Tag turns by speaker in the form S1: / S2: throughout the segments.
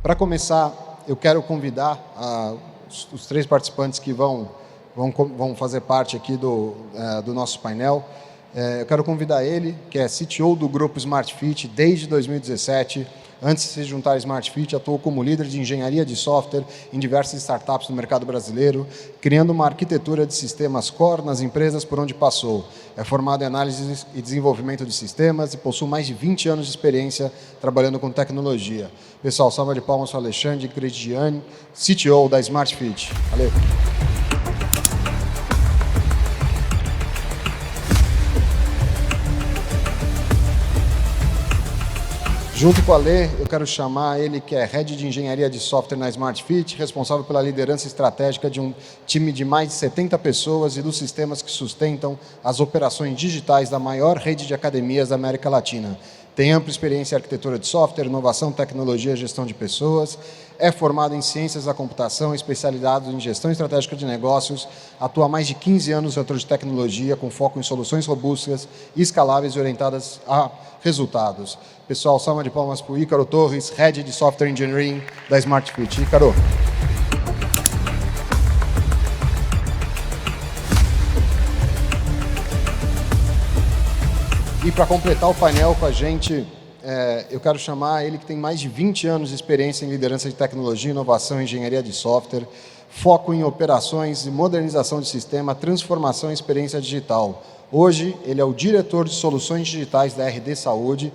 S1: Para começar, eu quero convidar os três participantes que vão fazer parte aqui do nosso painel. Eu quero convidar ele, que é CTO do grupo SmartFit desde 2017. Antes de se juntar à SmartFit, atuou como líder de engenharia de software em diversas startups no mercado brasileiro, criando uma arquitetura de sistemas core nas empresas por onde passou. É formado em análise e desenvolvimento de sistemas e possui mais de 20 anos de experiência trabalhando com tecnologia. Pessoal, salva de palmas para o Alexandre Credigiani, CTO da SmartFit. Valeu! Junto com a Lê, eu quero chamar ele, que é Head de Engenharia de Software na SmartFit, responsável pela liderança estratégica de um time de mais de 70 pessoas e dos sistemas que sustentam as operações digitais da maior rede de academias da América Latina. Tem ampla experiência em arquitetura de software, inovação, tecnologia e gestão de pessoas. É formado em ciências da computação, especializado em gestão estratégica de negócios. Atua há mais de 15 anos no setor de tecnologia, com foco em soluções robustas, escaláveis e orientadas a resultados. Pessoal, salva de palmas para o Ícaro Torres, Head de Software Engineering da SmartFit. Ícaro. E para completar o painel com a gente, eu quero chamar ele que tem mais de 20 anos de experiência em liderança de tecnologia, inovação e engenharia de software, foco em operações e modernização de sistema, transformação e experiência digital. Hoje, ele é o diretor de soluções digitais da RD Saúde,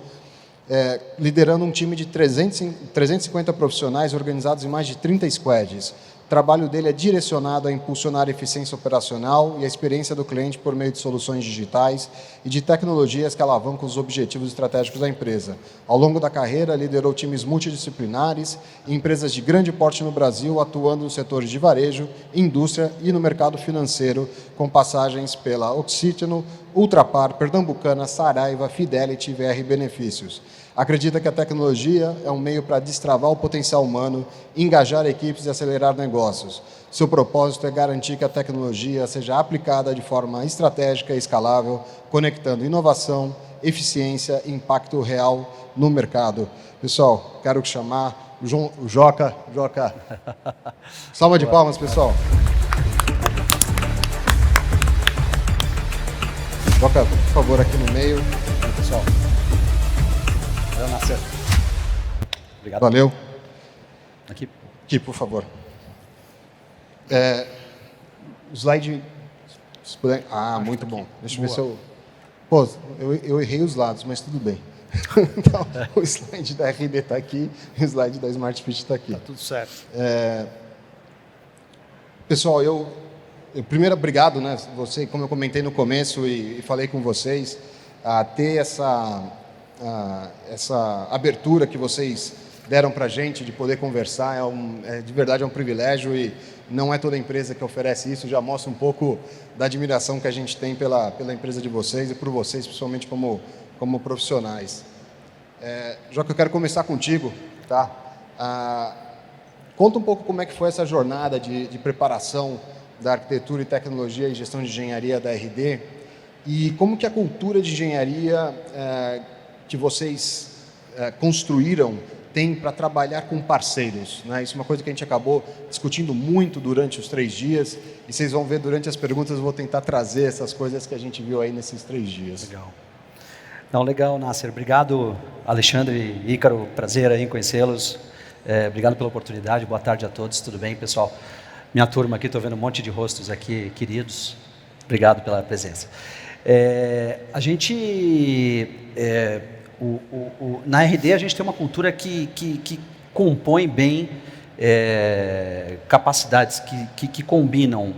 S1: liderando um time de 350 profissionais organizados em mais de 30 squads. O trabalho dele é direcionado a impulsionar a eficiência operacional e a experiência do cliente por meio de soluções digitais e de tecnologias que alavancam os objetivos estratégicos da empresa. Ao longo da carreira, liderou times multidisciplinares em empresas de grande porte no Brasil, atuando nos setores de varejo, indústria e no mercado financeiro, com passagens pela Oxiteno, Ultrapar, Pernambucana, Saraiva, Fidelity e VR Benefícios. Acredita que a tecnologia é um meio para destravar o potencial humano, engajar equipes e acelerar negócios. Seu propósito é garantir que a tecnologia seja aplicada de forma estratégica e escalável, conectando inovação, eficiência e impacto real no mercado. Pessoal, quero chamar o Joca. Salva de palmas, pessoal. Joca, por favor, aqui no meio. Pessoal.
S2: Nascer. Obrigado.
S1: Valeu.
S2: Aqui,
S1: por favor. O slide... Se puder... muito bom. Deixa eu ver se eu... Pô, eu errei os lados, mas tudo bem. Então, o slide da RD está aqui, o slide da SmartFit está aqui.
S2: Está tudo certo.
S1: Pessoal, primeiro, obrigado, né? Você, como eu comentei no começo e falei com vocês, a ter essa abertura que vocês deram para a gente de poder conversar, de verdade é um privilégio e não é toda empresa que oferece isso, já mostra um pouco da admiração que a gente tem pela empresa de vocês e por vocês, principalmente como profissionais. Joca, eu quero começar contigo, tá? Conta um pouco como é que foi essa jornada de preparação da arquitetura e tecnologia e gestão de engenharia da RD e como que a cultura de engenharia que vocês construíram tem para trabalhar com parceiros, né? Isso é uma coisa que a gente acabou discutindo muito durante os 3 dias e vocês vão ver durante as perguntas, eu vou tentar trazer essas coisas que a gente viu aí nesses 3 dias.
S2: Legal. Não, legal, Nasser. Obrigado, Alexandre e Ícaro. Prazer aí em conhecê-los. Obrigado pela oportunidade. Boa tarde a todos. Tudo bem, pessoal? Minha turma aqui, estou vendo um monte de rostos aqui, queridos. Obrigado pela presença. Na RD a gente tem uma cultura que compõe bem capacidades que combinam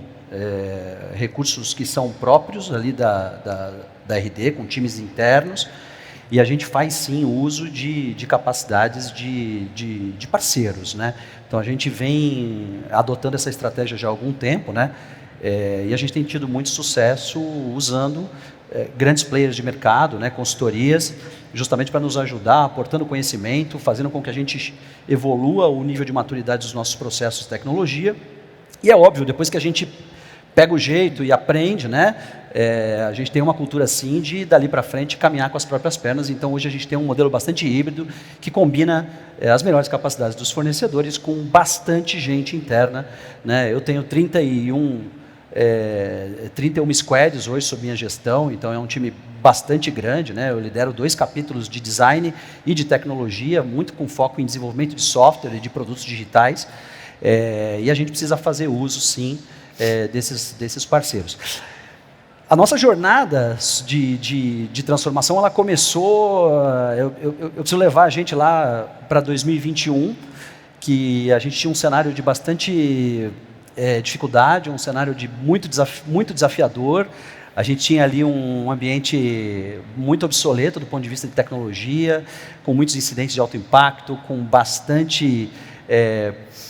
S2: recursos que são próprios ali da RD, com times internos, e a gente faz sim uso de capacidades de parceiros, né? Então a gente vem adotando essa estratégia já há algum tempo, né? E a gente tem tido muito sucesso usando grandes players de mercado, né, consultorias, justamente para nos ajudar, aportando conhecimento, fazendo com que a gente evolua o nível de maturidade dos nossos processos de tecnologia. E é óbvio, depois que a gente pega o jeito e aprende, né? A gente tem uma cultura assim de dali para frente caminhar com as próprias pernas. Então hoje a gente tem um modelo bastante híbrido que combina as melhores capacidades dos fornecedores com bastante gente interna, né? Eu tenho 31 squads hoje sob minha gestão, então é um time bastante grande, né? Eu lidero 2 capítulos de design e de tecnologia, muito com foco em desenvolvimento de software e de produtos digitais, e a gente precisa fazer uso, sim, desses parceiros. A nossa jornada de transformação, ela começou, eu preciso levar a gente lá para 2021, que a gente tinha um cenário de bastante dificuldade, um cenário muito desafiador. A gente tinha ali um ambiente muito obsoleto do ponto de vista de tecnologia, com muitos incidentes de alto impacto, com bastante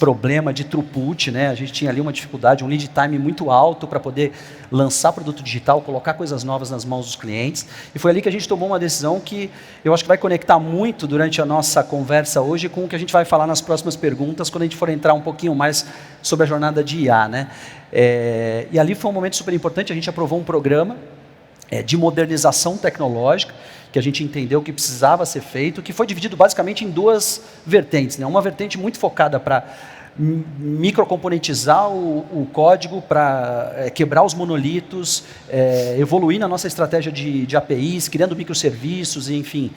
S2: problema de throughput, né? A gente tinha ali uma dificuldade, um lead time muito alto para poder lançar produto digital, colocar coisas novas nas mãos dos clientes. E foi ali que a gente tomou uma decisão que eu acho que vai conectar muito durante a nossa conversa hoje com o que a gente vai falar nas próximas perguntas, quando a gente for entrar um pouquinho mais sobre a jornada de IA, né? E ali foi um momento super importante, a gente aprovou um programa de modernização tecnológica, que a gente entendeu que precisava ser feito, que foi dividido basicamente em 2 vertentes, né? Uma vertente muito focada para microcomponentizar o código, para quebrar os monolitos, evoluir na nossa estratégia de APIs, criando microserviços, enfim.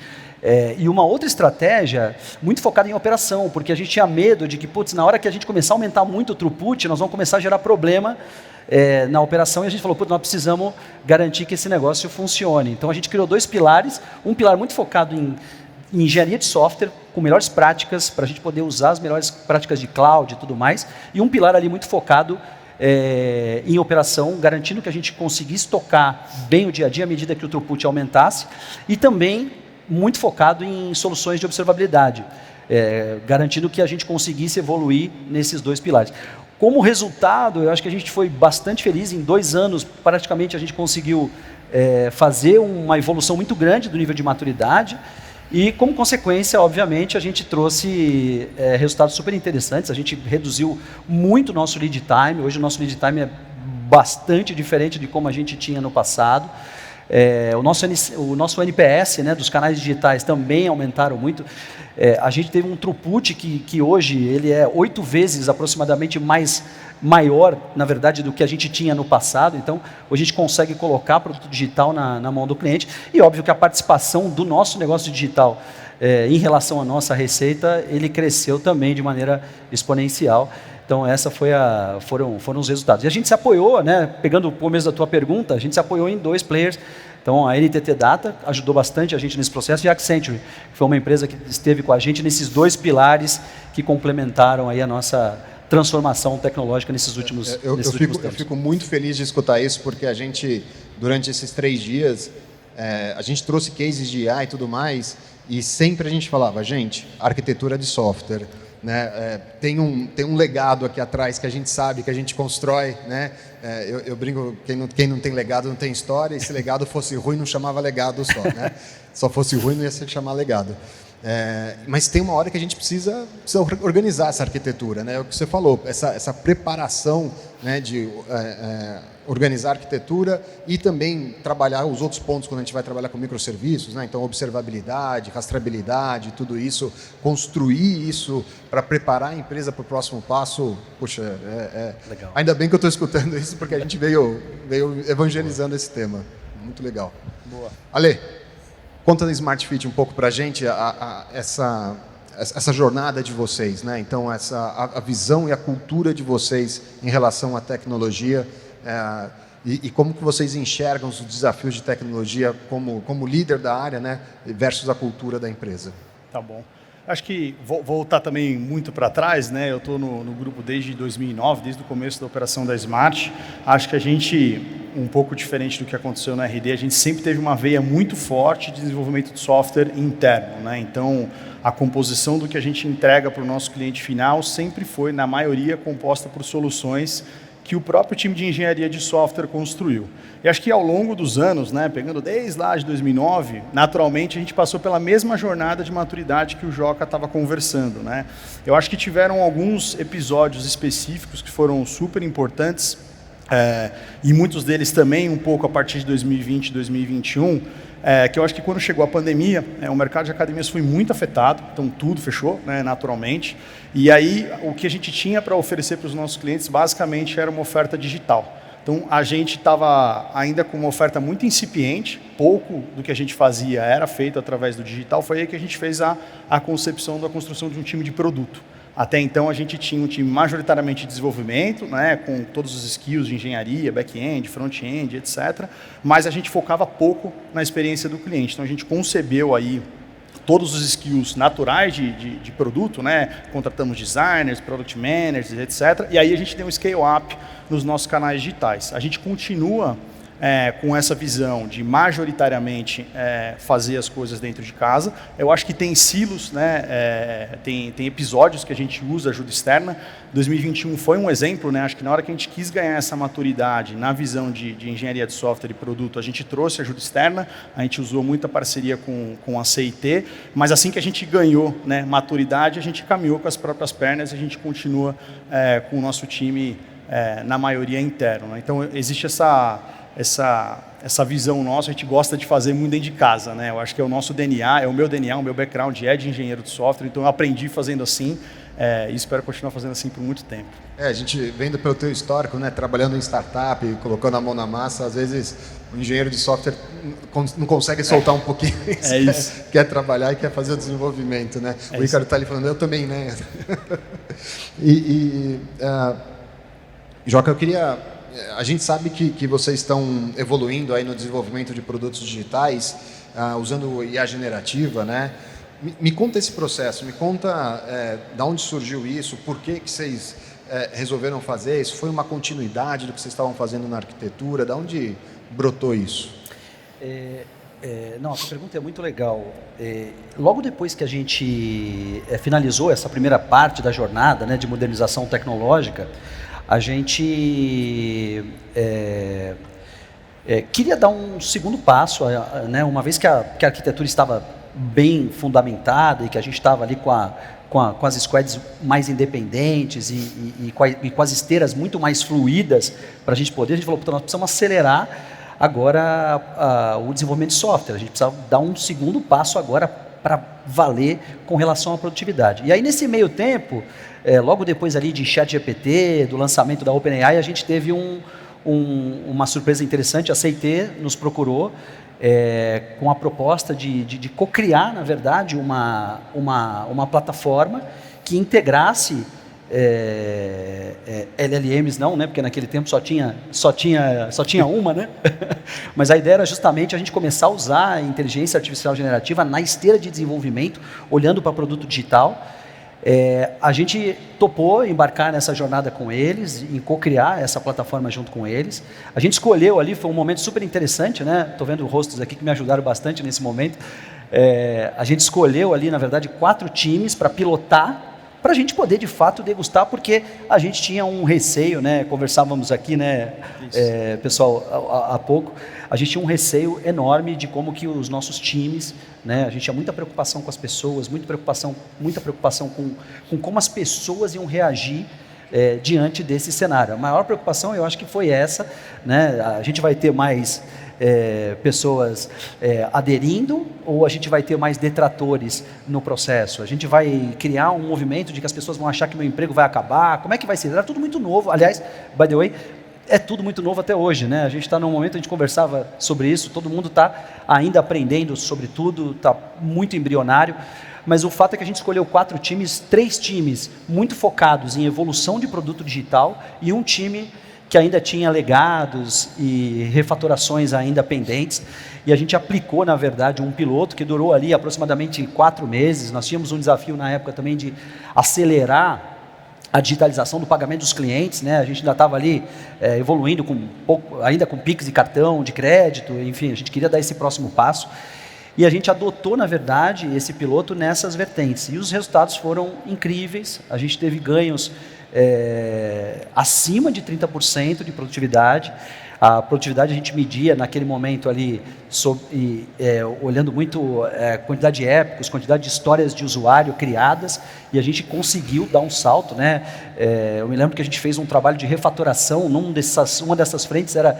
S2: E uma outra estratégia muito focada em operação, porque a gente tinha medo de que, na hora que a gente começar a aumentar muito o throughput, nós vamos começar a gerar problema na operação, e a gente falou, nós precisamos garantir que esse negócio funcione. Então a gente criou 2 pilares, um pilar muito focado em engenharia de software, com melhores práticas, para a gente poder usar as melhores práticas de cloud e tudo mais, e um pilar ali muito focado em operação, garantindo que a gente conseguisse tocar bem o dia a dia à medida que o throughput aumentasse, e também muito focado em soluções de observabilidade, garantindo que a gente conseguisse evoluir nesses 2 pilares. Como resultado, eu acho que a gente foi bastante feliz. Em 2 anos, praticamente, a gente conseguiu fazer uma evolução muito grande do nível de maturidade e, como consequência, obviamente, a gente trouxe resultados super interessantes. A gente reduziu muito o nosso lead time. Hoje o nosso lead time é bastante diferente de como a gente tinha no passado. O nosso NPS, né, dos canais digitais também aumentaram muito. A gente teve um throughput que hoje ele é 8 vezes aproximadamente maior, na verdade, do que a gente tinha no passado. Então, hoje a gente consegue colocar produto digital na mão do cliente. E óbvio que a participação do nosso negócio digital em relação à nossa receita, ele cresceu também de maneira exponencial. Então, foram os resultados. E a gente se apoiou, né, pegando o começo da tua pergunta, a gente se apoiou em 2 players. Então, a NTT Data ajudou bastante a gente nesse processo, e a Accenture, que foi uma empresa que esteve com a gente nesses 2 pilares que complementaram aí a nossa transformação tecnológica nesses últimos tempos.
S1: Eu fico muito feliz de escutar isso, porque a gente, durante esses 3 dias, a gente trouxe cases de IA e tudo mais, e sempre a gente falava, gente, arquitetura de software, né? Tem um legado aqui atrás que a gente sabe, que a gente constrói, né? Eu brinco, quem não tem legado não tem história. E se legado fosse ruim, não chamava legado só, né? Só fosse ruim, não ia se chamar legado. Mas tem uma hora que a gente precisa organizar essa arquitetura, né? É o que você falou, essa preparação, né, de organizar a arquitetura e também trabalhar os outros pontos quando a gente vai trabalhar com microserviços, né? Então, observabilidade, rastreabilidade, tudo isso, construir isso para preparar a empresa para o próximo passo. Puxa, legal. Ainda bem que eu estou escutando isso, porque a gente veio evangelizando esse tema. Muito legal.
S3: Boa.
S1: Ale, conta da Smart Fit um pouco para a gente, essa jornada de vocês, né? Então, a visão e a cultura de vocês em relação à tecnologia, e como que vocês enxergam os desafios de tecnologia como líder da área, né, versus a cultura da empresa.
S3: Tá bom. Acho que vou voltar também muito para trás, né? Eu estou no grupo desde 2009, desde o começo da operação da Smart. Acho que a gente, um pouco diferente do que aconteceu na RD, a gente sempre teve uma veia muito forte de desenvolvimento de software interno, né? Então, a composição do que a gente entrega para o nosso cliente final sempre foi, na maioria, composta por soluções que o próprio time de engenharia de software construiu. E acho que ao longo dos anos, né, pegando desde lá de 2009, naturalmente a gente passou pela mesma jornada de maturidade que o Joca estava conversando, né? Eu acho que tiveram alguns episódios específicos que foram super importantes e muitos deles também um pouco a partir de 2020, 2021, que eu acho que quando chegou a pandemia, o mercado de academias foi muito afetado, então tudo fechou, né, naturalmente, e aí o que a gente tinha para oferecer para os nossos clientes basicamente era uma oferta digital. Então a gente estava ainda com uma oferta muito incipiente, pouco do que a gente fazia era feito através do digital, foi aí que a gente fez a concepção da construção de um time de produto. Até então a gente tinha um time majoritariamente de desenvolvimento, né, com todos os skills de engenharia, back-end, front-end, etc. Mas a gente focava pouco na experiência do cliente. Então a gente concebeu aí todos os skills naturais de produto, né? Contratamos designers, product managers, etc. E aí a gente deu um scale-up nos nossos canais digitais. A gente continua com essa visão de majoritariamente fazer as coisas dentro de casa. Eu acho que tem silos, né? Tem episódios que a gente usa ajuda externa. 2021 foi um exemplo, né? Acho que na hora que a gente quis ganhar essa maturidade na visão de engenharia de software e produto, a gente trouxe ajuda externa, a gente usou muita parceria com a CIT, mas assim que a gente ganhou, né, maturidade, a gente caminhou com as próprias pernas e a gente continua com o nosso time na maioria interno, né? Então existe essa visão nossa, a gente gosta de fazer muito dentro de casa, né? Eu acho que é o nosso DNA, o meu background é de engenheiro de software, então eu aprendi fazendo assim e espero continuar fazendo assim por muito tempo.
S1: A gente vendo pelo teu histórico, né, trabalhando em startup, colocando a mão na massa, às vezes o engenheiro de software não consegue soltar um pouquinho, isso. Quer trabalhar e quer fazer o desenvolvimento, né? O Ricardo está ali falando, eu também, né? Joca, eu queria... A gente sabe que vocês estão evoluindo aí no desenvolvimento de produtos digitais, usando IA generativa, né? Me conta esse processo, me conta de onde surgiu isso, por que vocês resolveram fazer isso? Foi uma continuidade do que vocês estavam fazendo na arquitetura? De onde brotou isso?
S2: Não, a pergunta é muito legal. Logo depois que a gente finalizou essa primeira parte da jornada, né, de modernização tecnológica, a gente queria dar um segundo passo, né, uma vez que a arquitetura estava bem fundamentada e que a gente estava ali com as squads mais independentes e com as esteiras muito mais fluídas para a gente poder, a gente falou, nós precisamos acelerar agora o desenvolvimento de software, a gente precisa dar um segundo passo agora para valer com relação à produtividade. E aí nesse meio tempo, logo depois ali de ChatGPT, do lançamento da OpenAI, a gente teve uma surpresa interessante, a CIT nos procurou com a proposta de co-criar, na verdade, uma plataforma que integrasse LLMs não, né? Porque naquele tempo só tinha uma, né? Mas a ideia era justamente a gente começar a usar a inteligência artificial generativa na esteira de desenvolvimento, olhando para produto digital. A gente topou embarcar nessa jornada com eles, em co-criar essa plataforma junto com eles. A gente escolheu ali, foi um momento super interessante, né? Estou vendo rostos aqui que me ajudaram bastante nesse momento. A gente escolheu ali, na verdade, 4 times para pilotar, para a gente poder, de fato, degustar, porque a gente tinha um receio, né? Conversávamos aqui, né, pessoal, há pouco, a gente tinha um receio enorme de como que os nossos times, né, a gente tinha muita preocupação com as pessoas, muita preocupação com como as pessoas iam reagir diante desse cenário. A maior preocupação, eu acho que foi essa, né? A gente vai ter mais pessoas aderindo ou a gente vai ter mais detratores no processo? A gente vai criar um movimento de que as pessoas vão achar que meu emprego vai acabar? Como é que vai ser? Era tudo muito novo. Aliás, by the way, é tudo muito novo até hoje, né? A gente está num momento, a gente conversava sobre isso, todo mundo está ainda aprendendo sobre tudo, está muito embrionário, mas o fato é que a gente escolheu 4 times, 3 times muito focados em evolução de produto digital e um time que ainda tinha legados e refatorações ainda pendentes, e a gente aplicou, na verdade, um piloto que durou ali aproximadamente 4 meses. Nós tínhamos um desafio na época também de acelerar a digitalização do pagamento dos clientes, né? A gente ainda estava ali evoluindo ainda com Pix de cartão, de crédito, enfim, a gente queria dar esse próximo passo. E a gente adotou, na verdade, esse piloto nessas vertentes. E os resultados foram incríveis, a gente teve ganhos acima de 30% de produtividade. A produtividade a gente media naquele momento ali, olhando muito quantidade de épicos, quantidade de histórias de usuário criadas, e a gente conseguiu dar um salto, né? Eu me lembro que a gente fez um trabalho de refatoração, uma dessas frentes era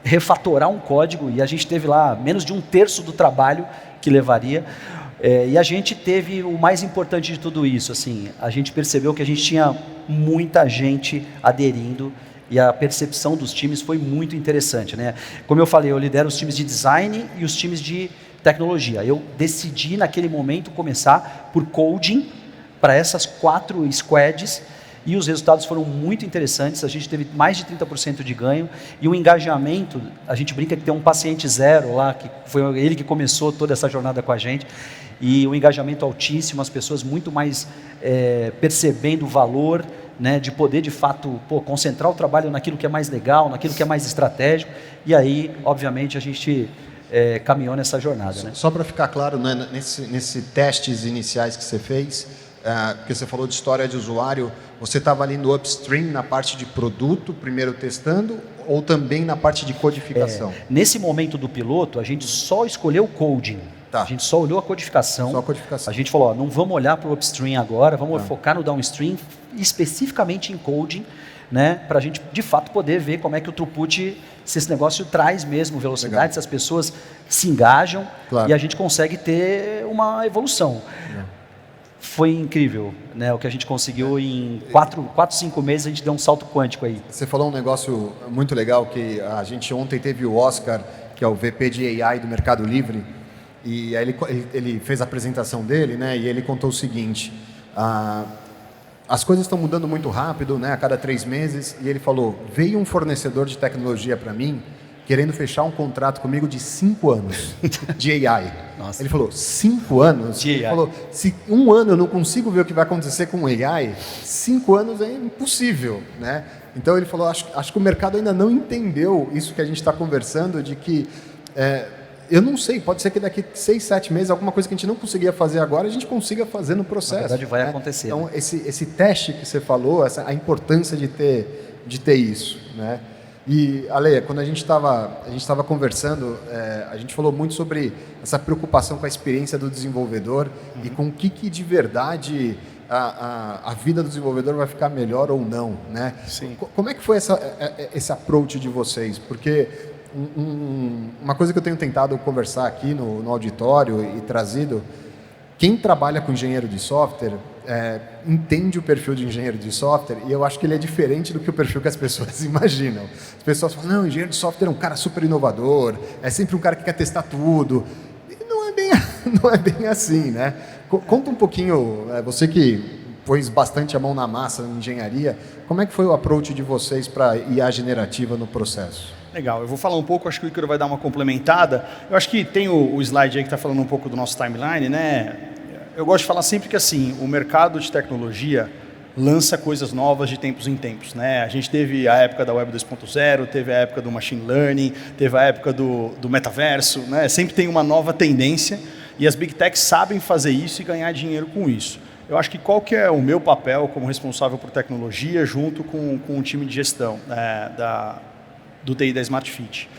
S2: refatorar um código, e a gente teve lá menos de 1/3 do trabalho que levaria. E a gente teve o mais importante de tudo isso, assim, a gente percebeu que a gente tinha muita gente aderindo e a percepção dos times foi muito interessante, né? Como eu falei, eu lidero os times de design e os times de tecnologia. Eu decidi naquele momento começar por coding para essas 4 squads e os resultados foram muito interessantes. A gente teve mais de 30% de ganho e o engajamento, a gente brinca que tem um paciente zero lá, que foi ele que começou toda essa jornada com a gente, e o engajamento altíssimo, as pessoas muito mais percebendo o valor, né, de poder de fato concentrar o trabalho naquilo que é mais legal, naquilo que é mais estratégico, e aí obviamente a gente caminhou nessa jornada. Né?
S1: Só para ficar claro, né, nesse testes iniciais que você fez, porque você falou de história de usuário, você estava ali no upstream, na parte de produto, primeiro testando, ou também na parte de codificação?
S2: Nesse momento do piloto, a gente só escolheu o coding.
S1: Tá.
S2: A gente só olhou a codificação.
S1: Só a codificação.
S2: A gente falou, não vamos olhar para o upstream agora, vamos focar no downstream, especificamente em coding, né, para a gente, de fato, poder ver como é que o throughput, se esse negócio traz mesmo velocidade, legal, se as pessoas se engajam, claro, e a gente consegue ter uma evolução. Legal. Foi incrível, né, o que a gente conseguiu em 4, 5 meses, a gente deu um salto quântico aí.
S1: Você falou um negócio muito legal, que a gente ontem teve o Oscar, que é o VP de AI do Mercado Livre, e aí ele fez a apresentação dele, né, e ele contou o seguinte, as coisas estão mudando muito rápido, né, a cada 3 meses, e ele falou, veio um fornecedor de tecnologia para mim, querendo fechar um contrato comigo de 5 anos de AI. Nossa. Ele falou, 5 anos?
S2: De
S1: ele
S2: AI.
S1: falou, se 1 ano eu não consigo ver o que vai acontecer com AI, 5 anos é impossível, né? Então ele falou, acho que o mercado ainda não entendeu isso que a gente está conversando, de que, eu não sei, pode ser que daqui 6, 7 meses, alguma coisa que a gente não conseguia fazer agora, a gente consiga fazer no processo. Na
S2: verdade vai acontecer.
S1: Então, né? esse teste que você falou, a importância de ter isso, né? E, Ale, quando a gente estava conversando, a gente falou muito sobre essa preocupação com a experiência do desenvolvedor e com o que de verdade a vida do desenvolvedor vai ficar melhor ou não, né?
S3: Sim.
S1: Como é que foi esse approach de vocês? Porque uma coisa que eu tenho tentado conversar aqui no auditório e trazido, quem trabalha com engenheiro de software entende o perfil de engenheiro de software e eu acho que ele é diferente do que o perfil que as pessoas imaginam. As pessoas falam, não, engenheiro de software é um cara super inovador, é sempre um cara que quer testar tudo. E não é bem assim, né? Conta um pouquinho, você que pôs bastante a mão na massa em engenharia, como é que foi o approach de vocês para IA generativa no processo?
S3: Legal, eu vou falar um pouco, acho que o Ícaro vai dar uma complementada. Eu acho que tem o slide aí que está falando um pouco do nosso timeline, né? Eu gosto de falar sempre que assim, o mercado de tecnologia lança coisas novas de tempos em tempos, né? A gente teve a época da Web 2.0, teve a época do Machine Learning, teve a época do metaverso, né? Sempre tem uma nova tendência e as Big Techs sabem fazer isso e ganhar dinheiro com isso. Eu acho que qual que é o meu papel como responsável por tecnologia junto com o time de gestão do TI da Smart Fit?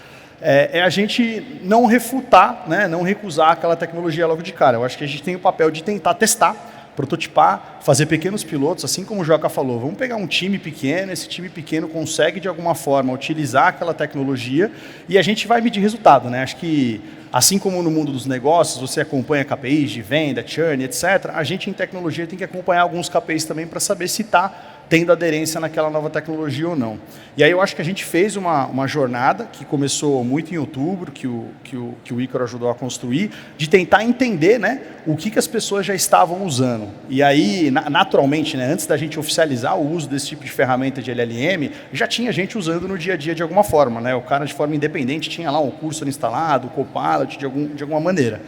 S3: É a gente não refutar, né, não recusar aquela tecnologia logo de cara. Eu acho que a gente tem o papel de tentar testar, prototipar, fazer pequenos pilotos, assim como o Joca falou. Vamos pegar um time pequeno, esse time pequeno consegue de alguma forma utilizar aquela tecnologia e a gente vai medir resultado, né? Acho que, assim como no mundo dos negócios, você acompanha KPIs de venda, churn, etc., a gente em tecnologia tem que acompanhar alguns KPIs também para saber se está tendo aderência naquela nova tecnologia ou não. E aí eu acho que a gente fez uma jornada que começou muito em outubro, que o Ícaro ajudou a construir, de tentar entender, né, o que as pessoas já estavam usando. E aí, naturalmente, né, antes da gente oficializar o uso desse tipo de ferramenta de LLM, já tinha gente usando no dia a dia de alguma forma, né? O cara de forma independente tinha lá um curso instalado, o Copilot, de alguma maneira.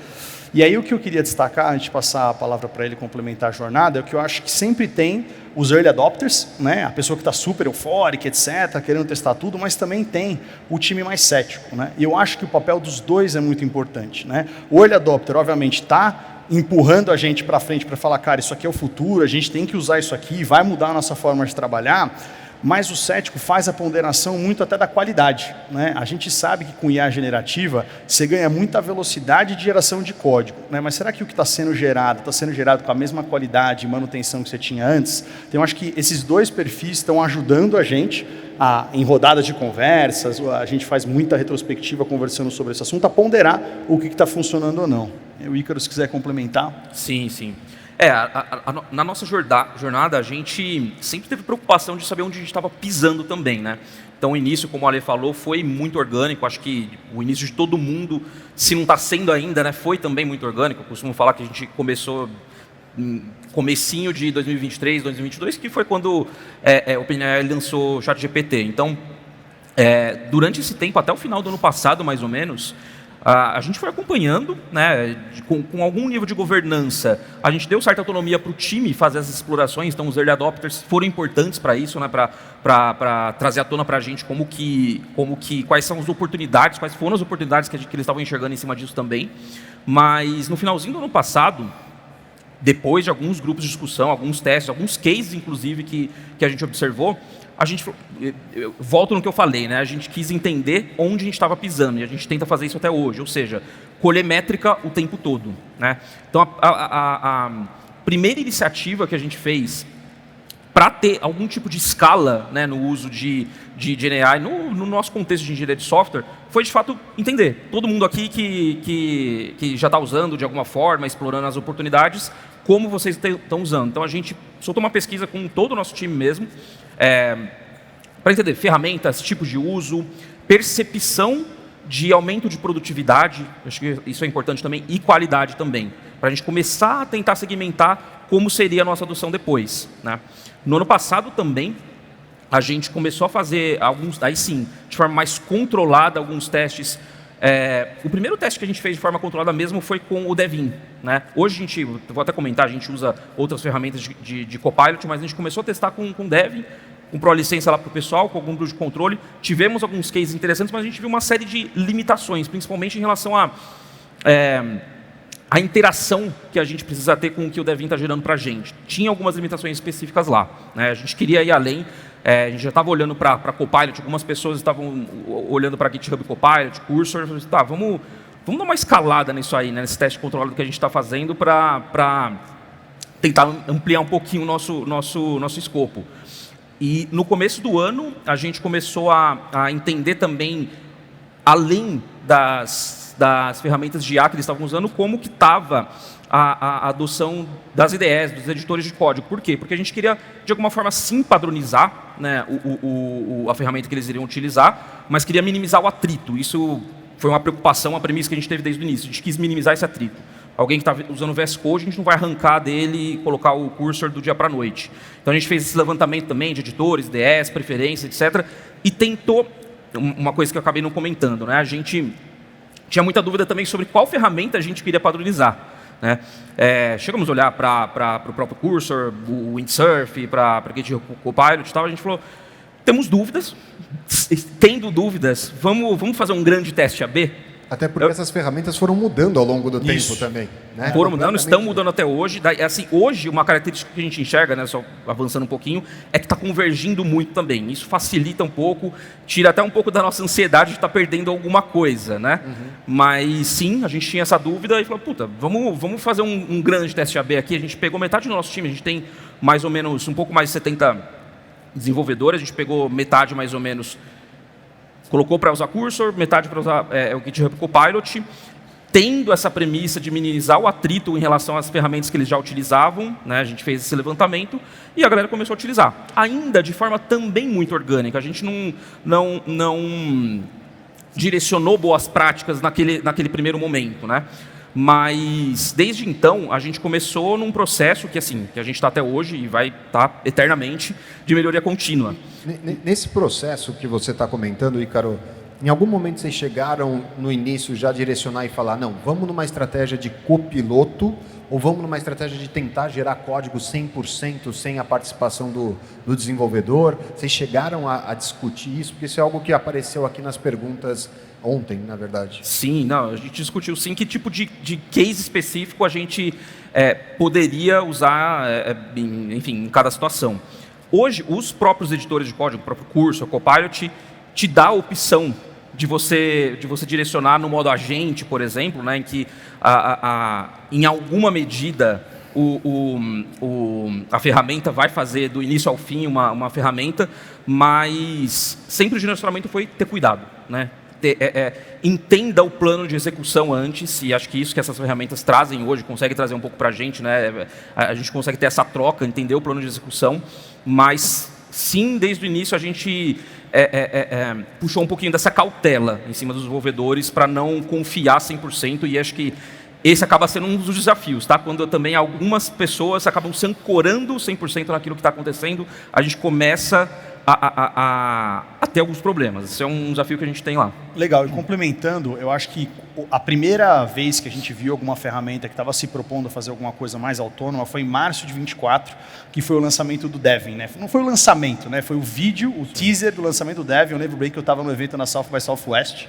S3: E aí o que eu queria destacar, antes de passar a palavra para ele complementar a jornada, é o que eu acho que sempre tem os early adopters, né? A pessoa que está super eufórica, etc., querendo testar tudo, mas também tem o time mais cético, né? E eu acho que o papel dos dois é muito importante, né? O early adopter, obviamente, está empurrando a gente para frente para falar, cara, isso aqui é o futuro, a gente tem que usar isso aqui, vai mudar a nossa forma de trabalhar, mas o cético faz a ponderação muito até da qualidade, né? A gente sabe que com IA generativa você ganha muita velocidade de geração de código, né? Mas será que o que está sendo gerado com a mesma qualidade e manutenção que você tinha antes? Então, eu acho que esses dois perfis estão ajudando a gente em rodadas de conversas, a gente faz muita retrospectiva conversando sobre esse assunto, a ponderar o que está funcionando ou não. O Ícaro, se quiser complementar.
S4: Sim, sim. Na nossa jornada, a gente sempre teve preocupação de saber onde a gente estava pisando também, né? Então, o início, como o Ale falou, foi muito orgânico. Acho que o início de todo mundo, se não está sendo ainda, né, foi também muito orgânico. Eu costumo falar que a gente começou comecinho de 2023, 2022, que foi quando o OpenAI lançou o ChatGPT. Então, durante esse tempo, até o final do ano passado, mais ou menos, a gente foi acompanhando, né, com algum nível de governança. A gente deu certa autonomia para o time fazer as explorações, então os early adopters foram importantes para isso, né, para trazer à tona para a gente quais são as oportunidades, quais foram as oportunidades que eles estavam enxergando em cima disso também. Mas no finalzinho do ano passado, depois de alguns grupos de discussão, alguns testes, alguns cases, inclusive, que a gente observou, eu volto no que eu falei, né? A gente quis entender onde a gente estava pisando, e a gente tenta fazer isso até hoje, ou seja, colher métrica o tempo todo, né? Então, a primeira iniciativa que a gente fez para ter algum tipo de escala, né, no uso de GenAI, no nosso contexto de engenharia de software, foi de fato entender. Todo mundo aqui que já está usando de alguma forma, explorando as oportunidades, como vocês estão usando. Então a gente soltou uma pesquisa com todo o nosso time mesmo, para entender ferramentas, tipos de uso, percepção de aumento de produtividade, acho que isso é importante também, e qualidade também, para a gente começar a tentar segmentar como seria a nossa adoção depois, né? No ano passado também, a gente começou a fazer alguns, aí sim, de forma mais controlada, alguns testes. O primeiro teste que a gente fez de forma controlada mesmo foi com o Devin, né? Hoje a gente, vou até comentar, a gente usa outras ferramentas de Copilot, mas a gente começou a testar com Devin, com pró-licença lá para o pessoal, com algum grupo de controle. Tivemos alguns cases interessantes, mas a gente viu uma série de limitações, principalmente em relação a interação que a gente precisa ter com o que o Devin está gerando para a gente. Tinha algumas limitações específicas lá, né? A gente queria ir além, a gente já estava olhando para Copilot, algumas pessoas estavam olhando para GitHub Copilot, Cursor, tá, vamos dar uma escalada nisso aí, né, nesse teste controlado que a gente está fazendo para tentar ampliar um pouquinho o nosso escopo. E no começo do ano, a gente começou a entender também, além das ferramentas de IA que eles estavam usando, como que estava a adoção das IDEs, dos editores de código. Por quê? Porque a gente queria, de alguma forma, sim padronizar, né, a ferramenta que eles iriam utilizar, mas queria minimizar o atrito. Isso foi uma preocupação, uma premissa que a gente teve desde o início. A gente quis minimizar esse atrito. Alguém que está usando o VS Code, a gente não vai arrancar dele e colocar o cursor do dia para a noite. Então, a gente fez esse levantamento também de editores, IDEs, preferências, etc. E tentou, uma coisa que eu acabei não comentando, né? A gente tinha muita dúvida também sobre qual ferramenta a gente queria padronizar, né? Chegamos a olhar para o próprio Cursor, o Windsurf, para o GitHub Copilot e tal. A gente falou, temos dúvidas, tendo dúvidas, vamos fazer um grande teste AB?
S1: Até porque essas ferramentas foram mudando ao longo do tempo também, né?
S4: Foram mudando, estão mudando até hoje. Assim, hoje, uma característica que a gente enxerga, né, só avançando um pouquinho, é que está convergindo muito também. Isso facilita um pouco, tira até um pouco da nossa ansiedade de estar perdendo alguma coisa, né? Uhum. Mas sim, a gente tinha essa dúvida e falou, puta, vamos fazer um grande teste AB aqui. A gente pegou metade do nosso time, a gente tem mais ou menos, um pouco mais de 70 desenvolvedores, a gente pegou metade mais ou menos, colocou para usar Cursor, metade para usar o GitHub Copilot, tendo essa premissa de minimizar o atrito em relação às ferramentas que eles já utilizavam, né? A gente fez esse levantamento e a galera começou a utilizar. Ainda de forma também muito orgânica. A gente não direcionou boas práticas naquele primeiro momento, né? Mas, desde então, a gente começou num processo que a gente está até hoje e vai estar eternamente, de melhoria contínua.
S1: Nesse processo que você está comentando, Ícaro, em algum momento vocês chegaram no início já a direcionar e falar, não, vamos numa estratégia de copiloto ou vamos numa estratégia de tentar gerar código 100% sem a participação do desenvolvedor? Vocês chegaram a discutir isso? Porque isso é algo que apareceu aqui nas perguntas ontem, na verdade.
S4: Sim, não, a gente discutiu sim que tipo de case específico a gente poderia usar, enfim, em cada situação. hoje, os próprios editores de código, o próprio curso, o Copilot, te dá a opção de você direcionar no modo agente, por exemplo, né, em que, em alguma medida, a ferramenta vai fazer do início ao fim uma ferramenta, mas sempre o direcionamento foi ter cuidado, né? Entenda o plano de execução antes, e acho que isso que essas ferramentas trazem hoje, consegue trazer um pouco para a gente, né? A gente consegue ter essa troca, entender o plano de execução, mas sim, desde o início a gente puxou um pouquinho dessa cautela em cima dos desenvolvedores para não confiar 100%, e acho que esse acaba sendo um dos desafios, tá? Quando também algumas pessoas acabam se ancorando 100% naquilo que está acontecendo, a gente começa a ter alguns problemas. Esse é um desafio que a gente tem lá.
S3: Legal, e complementando, eu acho que a primeira vez que a gente viu alguma ferramenta que estava se propondo a fazer alguma coisa mais autônoma foi em março de 24, que foi o lançamento do Devin, né? Não foi o lançamento, né? Foi o vídeo, o teaser do lançamento do Devin. Eu lembro bem que eu estava no evento na South by Southwest,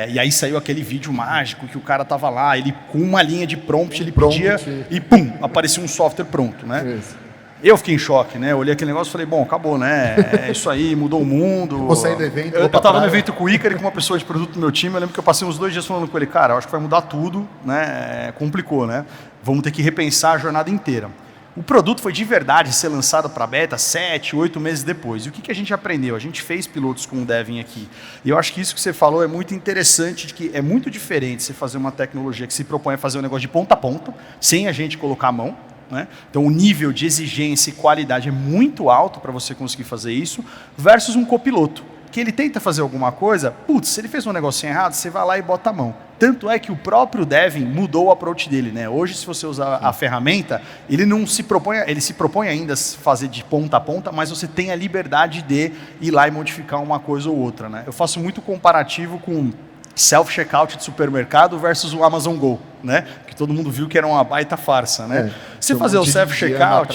S3: e aí saiu aquele vídeo mágico que o cara estava lá, ele com uma linha de prompt, ele pedia e pum, aparecia um software pronto, né? Isso. Eu fiquei em choque, né? Eu olhei aquele negócio e falei, bom, acabou, né? É isso aí, mudou o mundo.
S1: Vou sair do evento.
S3: Eu estava no evento com o Icari, com uma pessoa de produto do meu time. Eu lembro que eu passei uns 2 dias falando com ele, cara, eu acho que vai mudar tudo, né? Complicou, né? Vamos ter que repensar a jornada inteira. O produto foi de verdade ser lançado para beta 7, 8 meses depois. E o que a gente aprendeu? A gente fez pilotos com o Devin aqui. E eu acho que isso que você falou é muito interessante, de que é muito diferente você fazer uma tecnologia que se propõe a fazer um negócio de ponta a ponta, sem a gente colocar a mão, né? Então o nível de exigência e qualidade é muito alto para você conseguir fazer isso, versus um copiloto, que ele tenta fazer alguma coisa, putz, se ele fez um negocinho errado, você vai lá e bota a mão. Tanto é que o próprio Devin mudou o approach dele, né? Hoje, se você usar a ferramenta, ele se propõe ainda a fazer de ponta a ponta, mas você tem a liberdade de ir lá e modificar uma coisa ou outra, né? Eu faço muito comparativo com self-checkout de supermercado versus o Amazon Go, né? Que todo mundo viu que era uma baita farsa, né? Você fazer o self-checkout...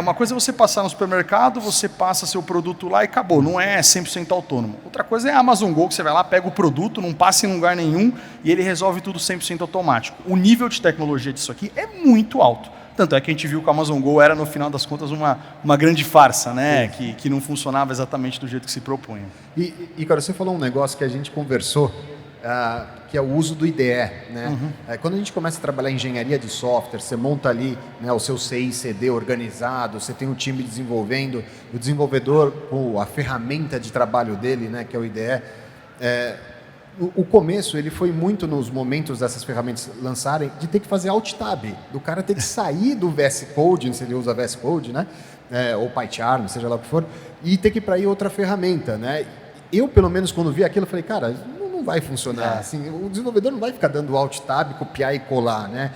S3: uma coisa é você passar no supermercado, você passa seu produto lá e acabou. Não é 100% autônomo. Outra coisa é a Amazon Go, que você vai lá, pega o produto, não passa em lugar nenhum e ele resolve tudo 100% automático. O nível de tecnologia disso aqui é muito alto. Tanto é que a gente viu que o Amazon Go era, no final das contas, uma grande farsa, né? Que não funcionava exatamente do jeito que se propunha.
S1: E cara, você falou um negócio que a gente conversou, que é o uso do IDE, né? Quando a gente começa a trabalhar em engenharia de software, você monta ali, né, o seu CI/CD organizado, você tem um time desenvolvendo, o desenvolvedor, a ferramenta de trabalho dele, né, que é o IDE, o começo, ele foi muito nos momentos dessas ferramentas lançarem, de ter que fazer alt-tab, do cara ter que sair do VS Code, se ele usa VS Code, né? Ou PyCharm, seja lá o que for, e ter que ir para aí outra ferramenta, né? Eu, pelo menos, quando vi aquilo, falei, cara, não vai funcionar. Assim, o desenvolvedor não vai ficar dando alt-tab, copiar e colar, né?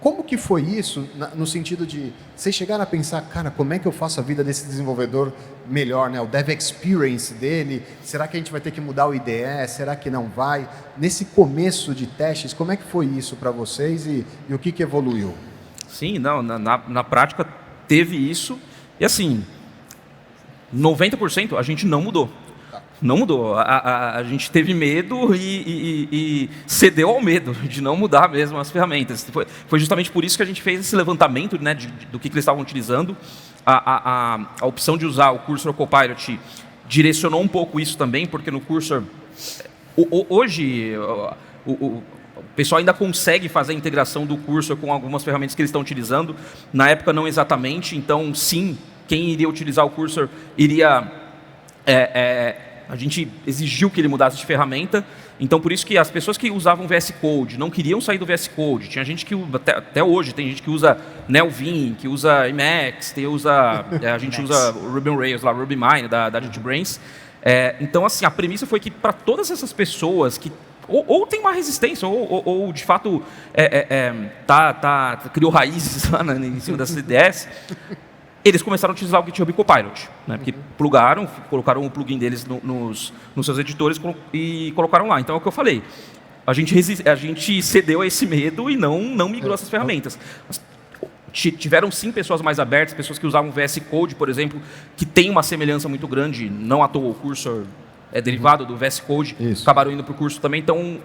S1: Como que foi isso, no sentido de vocês chegaram a pensar, cara, como é que eu faço a vida desse desenvolvedor melhor, né? O dev experience dele, será que a gente vai ter que mudar o IDE, será que não vai? Nesse começo de testes, como é que foi isso para vocês e o que evoluiu?
S4: Sim, não, na prática teve isso, e assim, 90% a gente não mudou. Não mudou. A gente teve medo e cedeu ao medo de não mudar mesmo as ferramentas. Foi justamente por isso que a gente fez esse levantamento, né, do que eles estavam utilizando. A opção de usar o Cursor Copilot direcionou um pouco isso também, porque no Cursor, hoje, o pessoal ainda consegue fazer a integração do Cursor com algumas ferramentas que eles estão utilizando. Na época, não exatamente. Então, sim, quem iria utilizar o Cursor iria... a gente exigiu que ele mudasse de ferramenta, então por isso que as pessoas que usavam VS Code não queriam sair do VS Code. Tinha gente que, até hoje, tem gente que usa NeoVim, que usa Emacs, a gente usa o Ruby on Rails, lá, RubyMine, da JetBrains. Então, assim, a premissa foi que para todas essas pessoas que ou tem uma resistência, ou de fato criou raízes lá em cima dessas ideias, eles começaram a utilizar o GitHub Copilot, né? Porque colocaram o plugin deles nos seus editores e colocaram lá. Então é o que eu falei. A gente cedeu a esse medo e não migrou essas ferramentas. Tiveram sim pessoas mais abertas, pessoas que usavam VS Code, por exemplo, que tem uma semelhança muito grande, não à toa o Cursor é derivado do VS Code, acabaram indo para o curso também. Então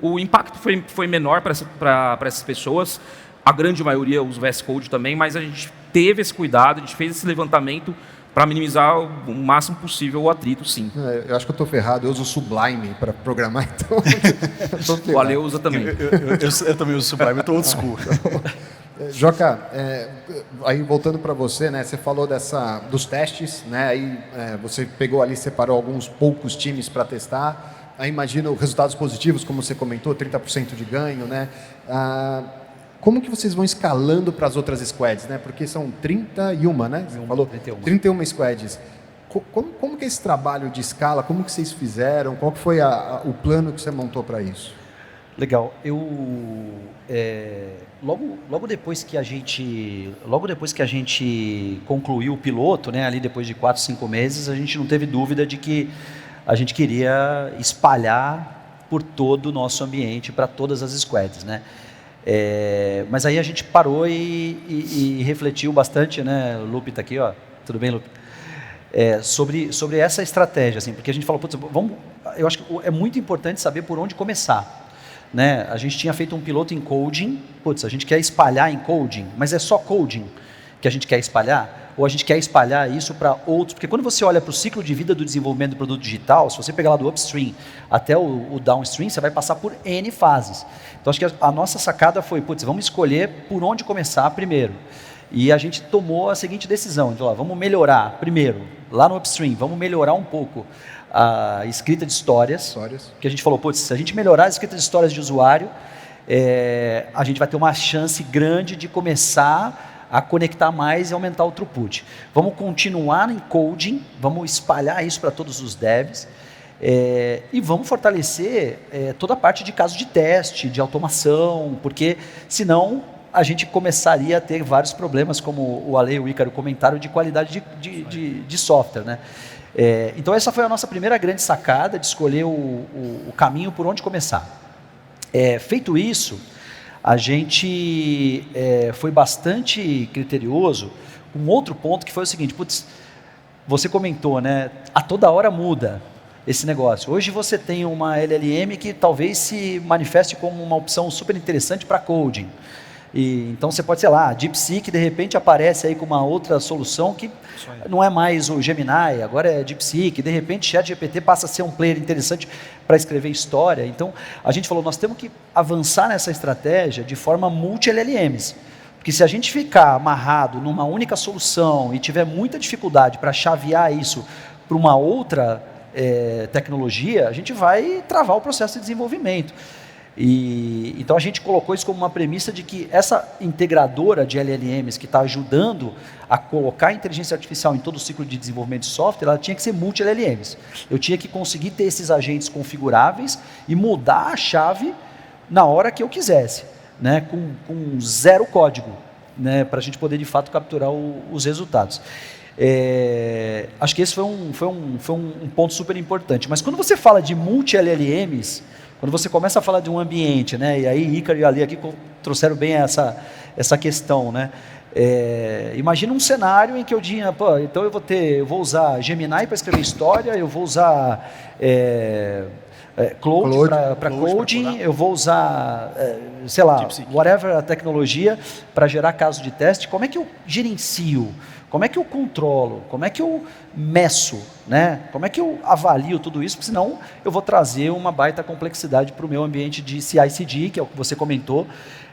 S4: o impacto foi menor para essas pessoas. A grande maioria usa VS Code também, mas a gente teve esse cuidado, a gente fez esse levantamento para minimizar o máximo possível o atrito, sim.
S1: Eu acho que eu estou ferrado, eu uso o Sublime para programar, então
S4: O Ale usa também.
S3: Eu também uso Sublime, eu estou old school.
S1: Joca, aí voltando para você, né, você falou dos testes, né, aí você pegou ali, separou alguns poucos times para testar, aí imagino resultados positivos, como você comentou, 30% de ganho, né? Como que vocês vão escalando para as outras squads, né? Porque são 31, né? Você falou 31 squads. Como que é esse trabalho de escala? Como que vocês fizeram? Qual que foi o plano que você montou para isso?
S2: Legal. Logo depois que a gente concluiu o piloto, né, ali depois de 4, 5 meses, a gente não teve dúvida de que a gente queria espalhar por todo o nosso ambiente, para todas as squads, né? Mas aí a gente parou e refletiu bastante, né? O Lupe está aqui, ó. Tudo bem, Lupe? Sobre essa estratégia, assim, porque a gente falou, putz, eu acho que é muito importante saber por onde começar, né? A gente tinha feito um piloto em coding, putz, a gente quer espalhar em coding, mas é só coding que a gente quer espalhar? Ou a gente quer espalhar isso para outros? Porque quando você olha para o ciclo de vida do desenvolvimento do produto digital, se você pegar lá do upstream até o downstream, você vai passar por N fases. Então, acho que a nossa sacada foi, putz, vamos escolher por onde começar primeiro. E a gente tomou a seguinte decisão, então, vamos melhorar primeiro, lá no upstream, vamos melhorar um pouco a escrita de histórias. Que a gente falou, putz, se a gente melhorar a escrita de histórias de usuário, a gente vai ter uma chance grande de começar a conectar mais e aumentar o throughput. Vamos continuar em coding, vamos espalhar isso para todos os devs e vamos fortalecer toda a parte de caso de teste, de automação, porque senão a gente começaria a ter vários problemas, como o Ale e o Ícaro comentaram, de qualidade de software, né? Então essa foi a nossa primeira grande sacada, de escolher o caminho por onde começar. Feito isso, a gente foi bastante criterioso com um outro ponto, que foi o seguinte, putz, você comentou, né? A toda hora muda esse negócio. Hoje você tem uma LLM que talvez se manifeste como uma opção super interessante para coding. Então você pode, sei lá, DeepSeek de repente aparece aí com uma outra solução que não é mais o Gemini, agora é DeepSeek, de repente ChatGPT passa a ser um player interessante para escrever história. Então a gente falou, nós temos que avançar nessa estratégia de forma multi-LLMs, porque se a gente ficar amarrado numa única solução e tiver muita dificuldade para chavear isso para uma outra tecnologia, a gente vai travar o processo de desenvolvimento. Então a gente colocou isso como uma premissa de que essa integradora de LLMs que está ajudando a colocar a inteligência artificial em todo o ciclo de desenvolvimento de software, ela tinha que ser multi-LLMs. Eu tinha que conseguir ter esses agentes configuráveis e mudar a chave na hora que eu quisesse, né, com zero código, né, para a gente poder de fato capturar os resultados. Acho que esse foi um ponto super importante. Mas quando você fala de multi-LLMs, quando você começa a falar de um ambiente, né, e aí Ícaro e Ali aqui trouxeram bem essa questão, né? Imagina um cenário em que eu diga, então eu vou usar Gemini para escrever história, eu vou usar Claude para coding, eu vou usar, sei lá, whatever a tecnologia para gerar caso de teste. Como é que eu gerencio? Como é que eu controlo? Como é que eu meço? Né? Como é que eu avalio tudo isso? Porque senão eu vou trazer uma baita complexidade para o meu ambiente de CI/CD, que é o que você comentou,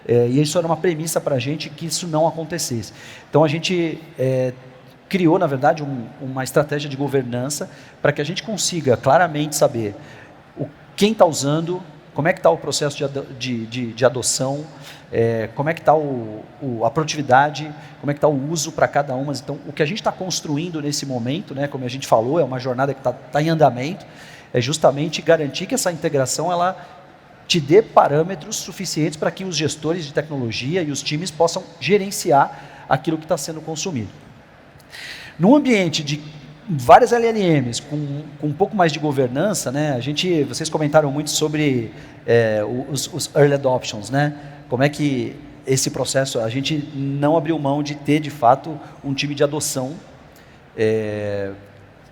S2: e isso era uma premissa para a gente que isso não acontecesse. Então a gente criou, na verdade, uma estratégia de governança para que a gente consiga claramente saber quem está usando, como é que está o processo de adoção, como é que está a produtividade, como é que está o uso para cada uma. Então, o que a gente está construindo nesse momento, né, como a gente falou, é uma jornada que está em andamento, é justamente garantir que essa integração ela te dê parâmetros suficientes para que os gestores de tecnologia e os times possam gerenciar aquilo que está sendo consumido. No ambiente de várias LLMs com um pouco mais de governança, né? Vocês comentaram muito sobre os early adoptions, né? Como é que esse processo, a gente não abriu mão de ter, de fato, um time de adoção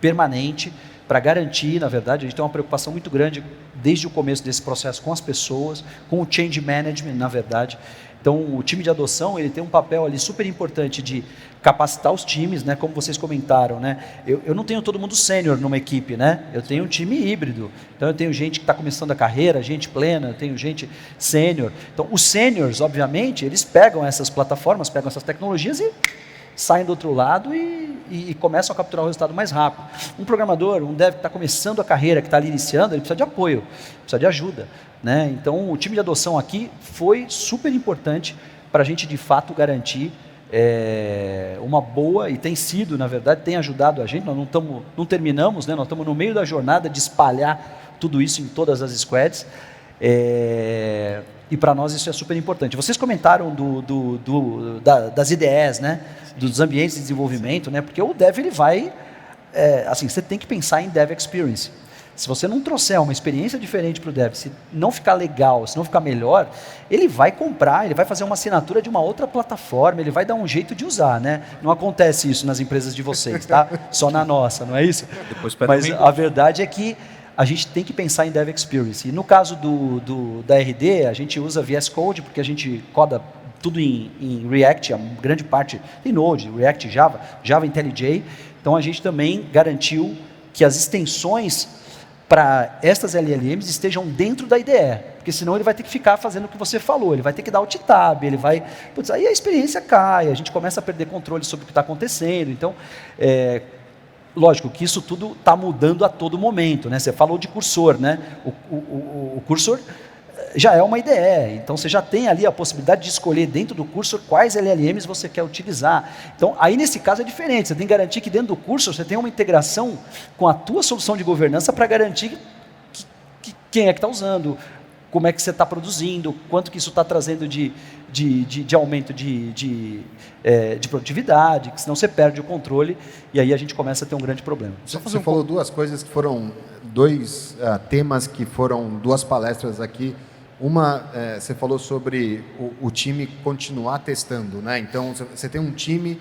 S2: permanente, para garantir, na verdade, a gente tem uma preocupação muito grande desde o começo desse processo com as pessoas, com o change management, na verdade. Então, o time de adoção, ele tem um papel ali super importante de capacitar os times, né? Como vocês comentaram, né? Eu não tenho todo mundo sênior numa equipe, né? Eu tenho um time híbrido. Então, eu tenho gente que está começando a carreira, gente plena, eu tenho gente sênior. Então, os sêniors, obviamente, eles pegam essas plataformas, pegam essas tecnologias e saem do outro lado e começam a capturar o resultado mais rápido. Um programador, um dev que está começando a carreira, que está ali iniciando, ele precisa de apoio, precisa de ajuda, né? Então, o time de adoção aqui foi super importante para a gente, de fato, garantir uma boa, e tem sido, na verdade, tem ajudado a gente. Nós não terminamos, né? Nós estamos no meio da jornada de espalhar tudo isso em todas as squads, e para nós isso é super importante. Vocês comentaram das IDEs, né? Dos ambientes de desenvolvimento, né? Porque o dev, ele vai, assim, você tem que pensar em dev experience. Se você não trouxer uma experiência diferente para o dev, se não ficar legal, se não ficar melhor, ele vai comprar, ele vai fazer uma assinatura de uma outra plataforma, ele vai dar um jeito de usar, né? Não acontece isso nas empresas de vocês, tá? Só na nossa, não é isso? Mas a verdade é que a gente tem que pensar em dev experience. E no caso da RD, a gente usa VS Code, porque a gente coda tudo em React, a grande parte em Node, React, Java IntelliJ. Então, a gente também garantiu que as extensões para estas LLMs estejam dentro da IDE, porque senão ele vai ter que ficar fazendo o que você falou, ele vai ter que dar alt tab, ele vai... Putz, aí a experiência cai, a gente começa a perder controle sobre o que está acontecendo. Então, lógico que isso tudo está mudando a todo momento, né? Você falou de cursor, né? O cursor já é uma IDE, então você já tem ali a possibilidade de escolher dentro do cursor quais LLMs você quer utilizar. Então, aí nesse caso é diferente, você tem que garantir que dentro do cursor você tem uma integração com a tua solução de governança para garantir que quem é que está usando, como é que você está produzindo, quanto que isso está trazendo de aumento de produtividade, que senão você perde o controle e aí a gente começa a ter um grande problema.
S1: Você falou duas coisas que foram dois temas que foram duas palestras aqui. Uma, você falou sobre o time continuar testando, né? Então, você tem um time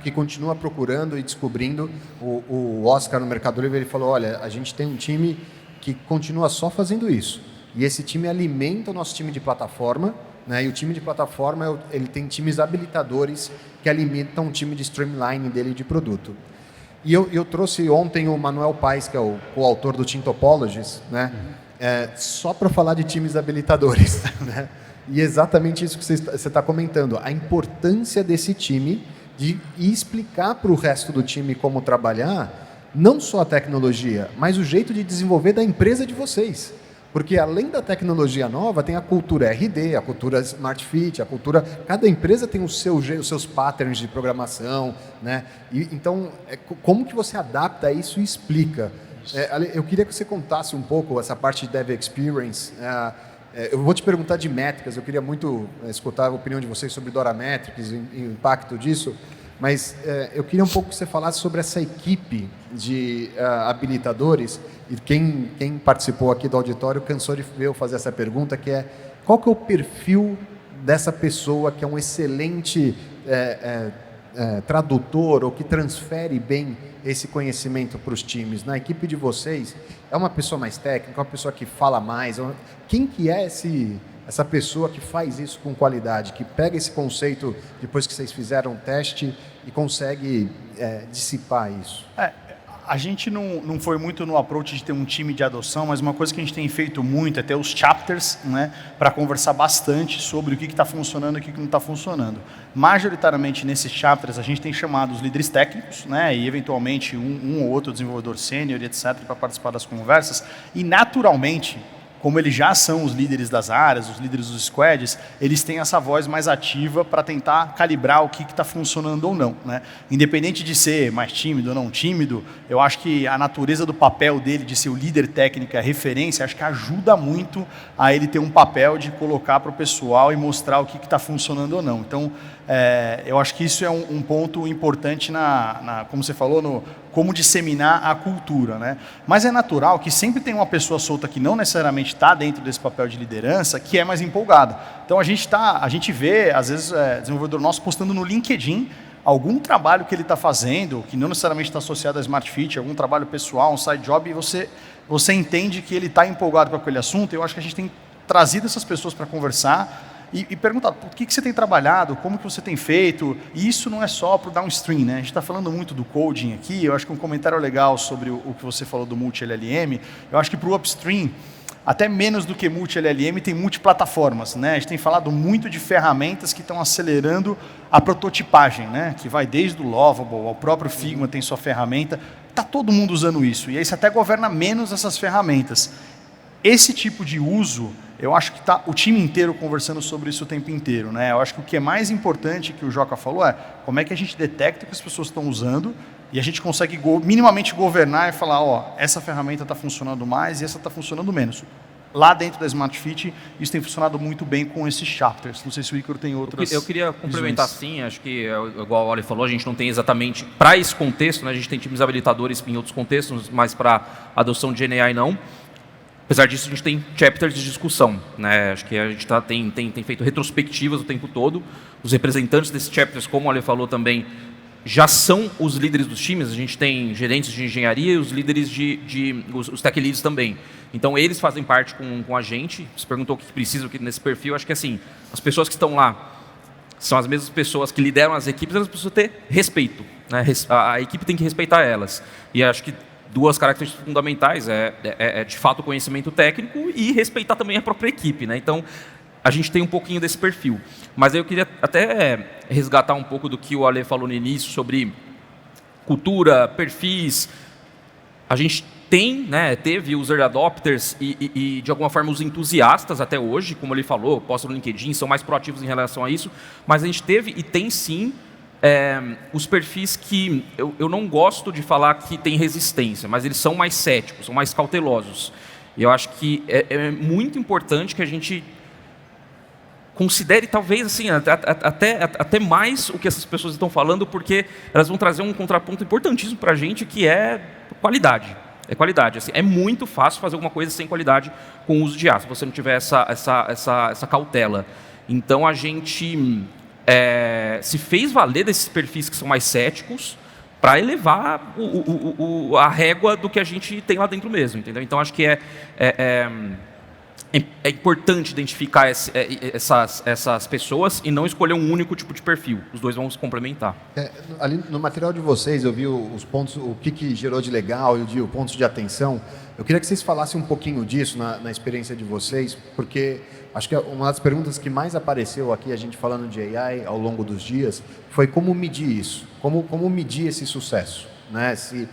S1: que continua procurando e descobrindo. O Oscar no Mercado Livre, ele falou, olha, a gente tem um time que continua só fazendo isso. E esse time alimenta o nosso time de plataforma, né? E o time de plataforma, ele tem times habilitadores que alimentam o time de streamline dele de produto. E eu trouxe ontem o Manuel Paes, que é o coautor do Team Topologies, né? Só para falar de times habilitadores, né? E exatamente isso que você está comentando, a importância desse time de explicar para o resto do time como trabalhar, não só a tecnologia, mas o jeito de desenvolver da empresa de vocês. Porque além da tecnologia nova, tem a cultura RD, a cultura Smart Fit, a cultura... Cada empresa tem os seus patterns de programação, né? Então, como que você adapta isso e explica? Eu queria que você contasse um pouco essa parte de Dev Experience. Eu vou te perguntar de métricas, eu queria muito escutar a opinião de vocês sobre Dora Metrics e o impacto disso, mas eu queria um pouco que você falasse sobre essa equipe de habilitadores, e quem participou aqui do auditório cansou de ver eu fazer essa pergunta, que é qual que é o perfil dessa pessoa que é um excelente tradutor ou que transfere bem esse conhecimento para os times. Na equipe de vocês, é uma pessoa mais técnica, uma pessoa que fala mais? Quem que é essa pessoa que faz isso com qualidade, que pega esse conceito depois que vocês fizeram o teste e consegue dissipar isso?
S3: A gente não foi muito no approach de ter um time de adoção, mas uma coisa que a gente tem feito muito é ter os chapters, né, para conversar bastante sobre o que está funcionando e o que não está funcionando. Majoritariamente nesses chapters a gente tem chamado os líderes técnicos, né, e eventualmente um ou outro desenvolvedor sênior, etc., para participar das conversas, e naturalmente, como eles já são os líderes das áreas, os líderes dos squads, eles têm essa voz mais ativa para tentar calibrar o que está funcionando ou não, né? Independente de ser mais tímido ou não tímido, eu acho que a natureza do papel dele, de ser o líder técnico, a referência, acho que ajuda muito a ele ter um papel de colocar para o pessoal e mostrar o que está funcionando ou não. Então, eu acho que isso é um ponto importante como você falou, como disseminar a cultura, né? Mas é natural que sempre tem uma pessoa solta que não necessariamente está dentro desse papel de liderança, que é mais empolgada. Então a gente vê, às vezes, desenvolvedor nosso postando no LinkedIn algum trabalho que ele está fazendo, que não necessariamente está associado à Smart Fit, algum trabalho pessoal, um side job, e você entende que ele está empolgado com aquele assunto. Eu acho que a gente tem trazido essas pessoas para conversar e perguntado por que você tem trabalhado, como que você tem feito, e isso não é só para o downstream, né? A gente está falando muito do coding aqui, eu acho que um comentário legal sobre o que você falou do multi-LLM, eu acho que para o upstream, até menos do que multi-LLM, tem multiplataformas, né? A gente tem falado muito de ferramentas que estão acelerando a prototipagem, né? Que vai desde o Lovable, ao próprio Figma tem sua ferramenta, está todo mundo usando isso, e aí você até governa menos essas ferramentas. Esse tipo de uso, eu acho que está o time inteiro conversando sobre isso o tempo inteiro, né? Eu acho que o que é mais importante que o Joca falou é como é que a gente detecta que as pessoas estão usando e a gente consegue minimamente governar e falar, essa ferramenta está funcionando mais e essa está funcionando menos. Lá dentro da Smart Fit, isso tem funcionado muito bem com esses chapters. Não sei se o Ícaro tem outras
S4: Eu queria complementar
S3: visões.
S4: sim, acho que, igual o Ali falou, a gente não tem exatamente, para esse contexto, né, a gente tem times habilitadores em outros contextos, mas para adoção de GenAI não. Apesar disso, a gente tem chapters de discussão, né? Acho que a gente tem feito retrospectivas o tempo todo. Os representantes desses chapters, como o Ale falou também, já são os líderes dos times. A gente tem gerentes de engenharia e os líderes os tech leads também. Então, eles fazem parte com a gente. Você perguntou o que precisa nesse perfil. Acho que assim, as pessoas que estão lá são as mesmas pessoas que lideram as equipes, elas precisam ter respeito, né? A equipe tem que respeitar elas. E acho que duas características fundamentais é de fato o conhecimento técnico e respeitar também a própria equipe, né? Então, a gente tem um pouquinho desse perfil. Mas aí eu queria até resgatar um pouco do que o Ale falou no início sobre cultura, perfis. A gente teve user adopters e, de alguma forma, os entusiastas até hoje, como ele falou, postam no LinkedIn, são mais proativos em relação a isso, mas a gente teve e tem sim os perfis que eu não gosto de falar que tem resistência, mas eles são mais céticos, são mais cautelosos. E eu acho que é muito importante que a gente considere, talvez, assim, até mais o que essas pessoas estão falando, porque elas vão trazer um contraponto importantíssimo para a gente, que é qualidade. É qualidade. Assim, é muito fácil fazer alguma coisa sem qualidade com o uso de IA, se você não tiver essa cautela. Então, a gente se fez valer desses perfis que são mais céticos para elevar a régua do que a gente tem lá dentro mesmo, entendeu? Então, acho que é importante identificar essas pessoas e não escolher um único tipo de perfil. Os dois vão se complementar.
S1: Ali no material de vocês, eu vi os pontos, o que gerou de legal e os pontos de atenção. Eu queria que vocês falassem um pouquinho disso na experiência de vocês, porque acho que uma das perguntas que mais apareceu aqui, a gente falando de AI ao longo dos dias, foi como medir isso, como medir esse sucesso, né? Se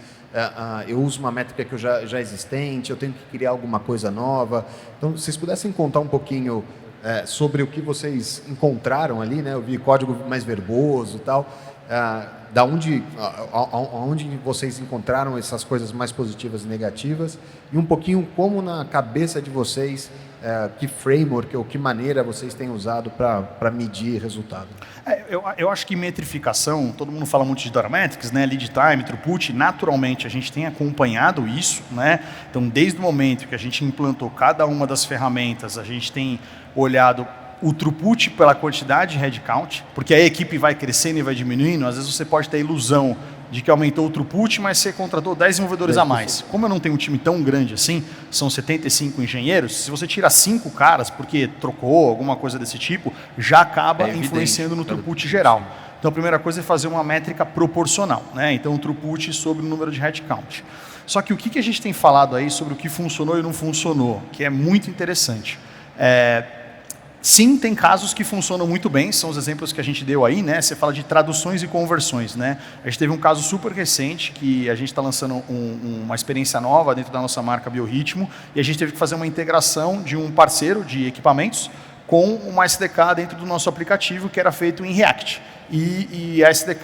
S1: eu uso uma métrica que já existente, eu tenho que criar alguma coisa nova. Então, se vocês pudessem contar um pouquinho sobre o que vocês encontraram ali, né? Eu vi código mais verboso e tal. Aonde vocês encontraram essas coisas mais positivas e negativas, e um pouquinho como na cabeça de vocês, que framework ou que maneira vocês têm usado para medir resultado.
S3: Eu acho que metrificação, todo mundo fala muito de data metrics, né? Lead time, throughput, naturalmente a gente tem acompanhado isso, né? Então, desde o momento que a gente implantou cada uma das ferramentas, a gente tem olhado o throughput pela quantidade de headcount, porque a equipe vai crescendo e vai diminuindo. Às vezes você pode ter a ilusão de que aumentou o throughput, mas você contratou 10 desenvolvedores a mais. Como eu não tenho um time tão grande assim, são 75 engenheiros, se você tira 5 caras porque trocou, alguma coisa desse tipo, já acaba influenciando no throughput geral. Então, a primeira coisa é fazer uma métrica proporcional, né? Então, o throughput sobre o número de headcount. Só que o que a gente tem falado aí sobre o que funcionou e não funcionou, que é muito interessante. Sim, tem casos que funcionam muito bem, são os exemplos que a gente deu aí, né? Você fala de traduções e conversões, né? A gente teve um caso super recente que a gente está lançando uma experiência nova dentro da nossa marca Biorritmo, e a gente teve que fazer uma integração de um parceiro de equipamentos com uma SDK dentro do nosso aplicativo que era feito em React. E a SDK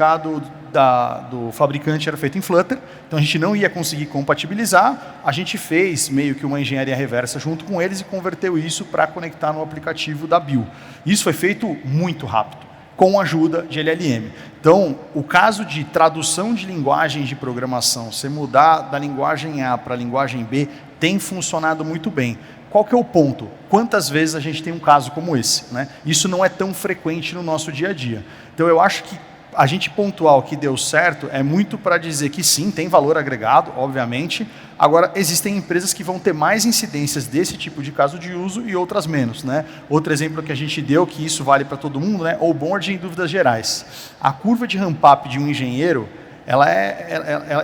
S3: do fabricante era feita em Flutter, então a gente não ia conseguir compatibilizar, a gente fez meio que uma engenharia reversa junto com eles e converteu isso para conectar no aplicativo da Bio. Isso foi feito muito rápido, com a ajuda de LLM. Então, o caso de tradução de linguagens de programação, você mudar da linguagem A para a linguagem B, tem funcionado muito bem. Qual que é o ponto? Quantas vezes a gente tem um caso como esse, né? Isso não é tão frequente no nosso dia a dia. Então, eu acho que a gente pontuar o que deu certo é muito para dizer que sim, tem valor agregado, obviamente. Agora, existem empresas que vão ter mais incidências desse tipo de caso de uso e outras menos, né? Outro exemplo que a gente deu, que isso vale para todo mundo, né? O onboarding em dúvidas gerais. A curva de ramp-up de um engenheiro,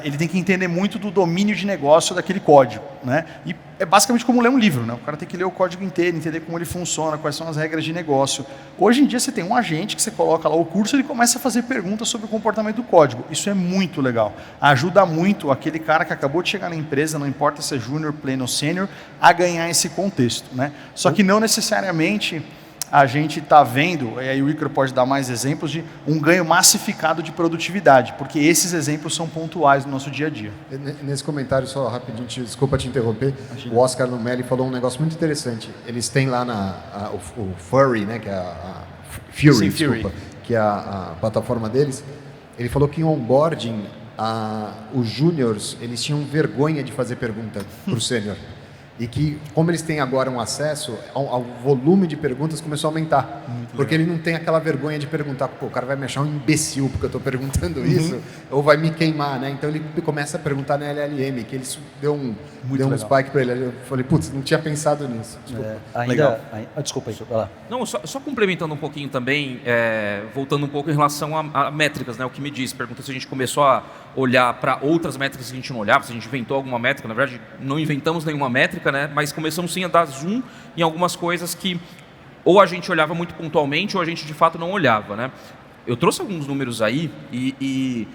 S3: ele tem que entender muito do domínio de negócio daquele código, né? E é basicamente como ler um livro, né? O cara tem que ler o código inteiro, entender como ele funciona, quais são as regras de negócio. Hoje em dia você tem um agente que você coloca lá o curso e ele começa a fazer perguntas sobre o comportamento do código. Isso é muito legal. Ajuda muito aquele cara que acabou de chegar na empresa, não importa se é júnior, pleno ou sênior, a ganhar esse contexto, né? Só que não necessariamente a gente está vendo, e aí o Ícaro pode dar mais exemplos, de um ganho massificado de produtividade, porque esses exemplos são pontuais no nosso dia a dia.
S1: Nesse comentário, só rapidinho, desculpa te interromper, o Oscar Numelli falou um negócio muito interessante. Eles têm lá o Furry, né, que é a Fury,
S3: Sim,
S1: desculpa,
S3: Fury.
S1: que é a plataforma deles. Ele falou que em onboarding, os júniors, eles tinham vergonha de fazer pergunta para o sênior. E que, como eles têm agora um acesso, ao volume de perguntas começou a aumentar. Porque ele não tem aquela vergonha de perguntar, pô, o cara vai me achar um imbecil porque eu estou perguntando isso, ou vai me queimar, né? Então ele começa a perguntar na LLM, que ele deu um spike para ele. Eu falei, putz, não tinha pensado nisso. Desculpa.
S2: Desculpa aí, vai lá.
S4: Não, só complementando um pouquinho também, voltando um pouco em relação a métricas, né? O que me disse, pergunta se a gente começou a olhar para outras métricas que a gente não olhava, se a gente inventou alguma métrica. Na verdade, não inventamos nenhuma métrica, né? Mas começamos sim a dar zoom em algumas coisas que ou a gente olhava muito pontualmente ou a gente de fato não olhava, né? Eu trouxe alguns números aí e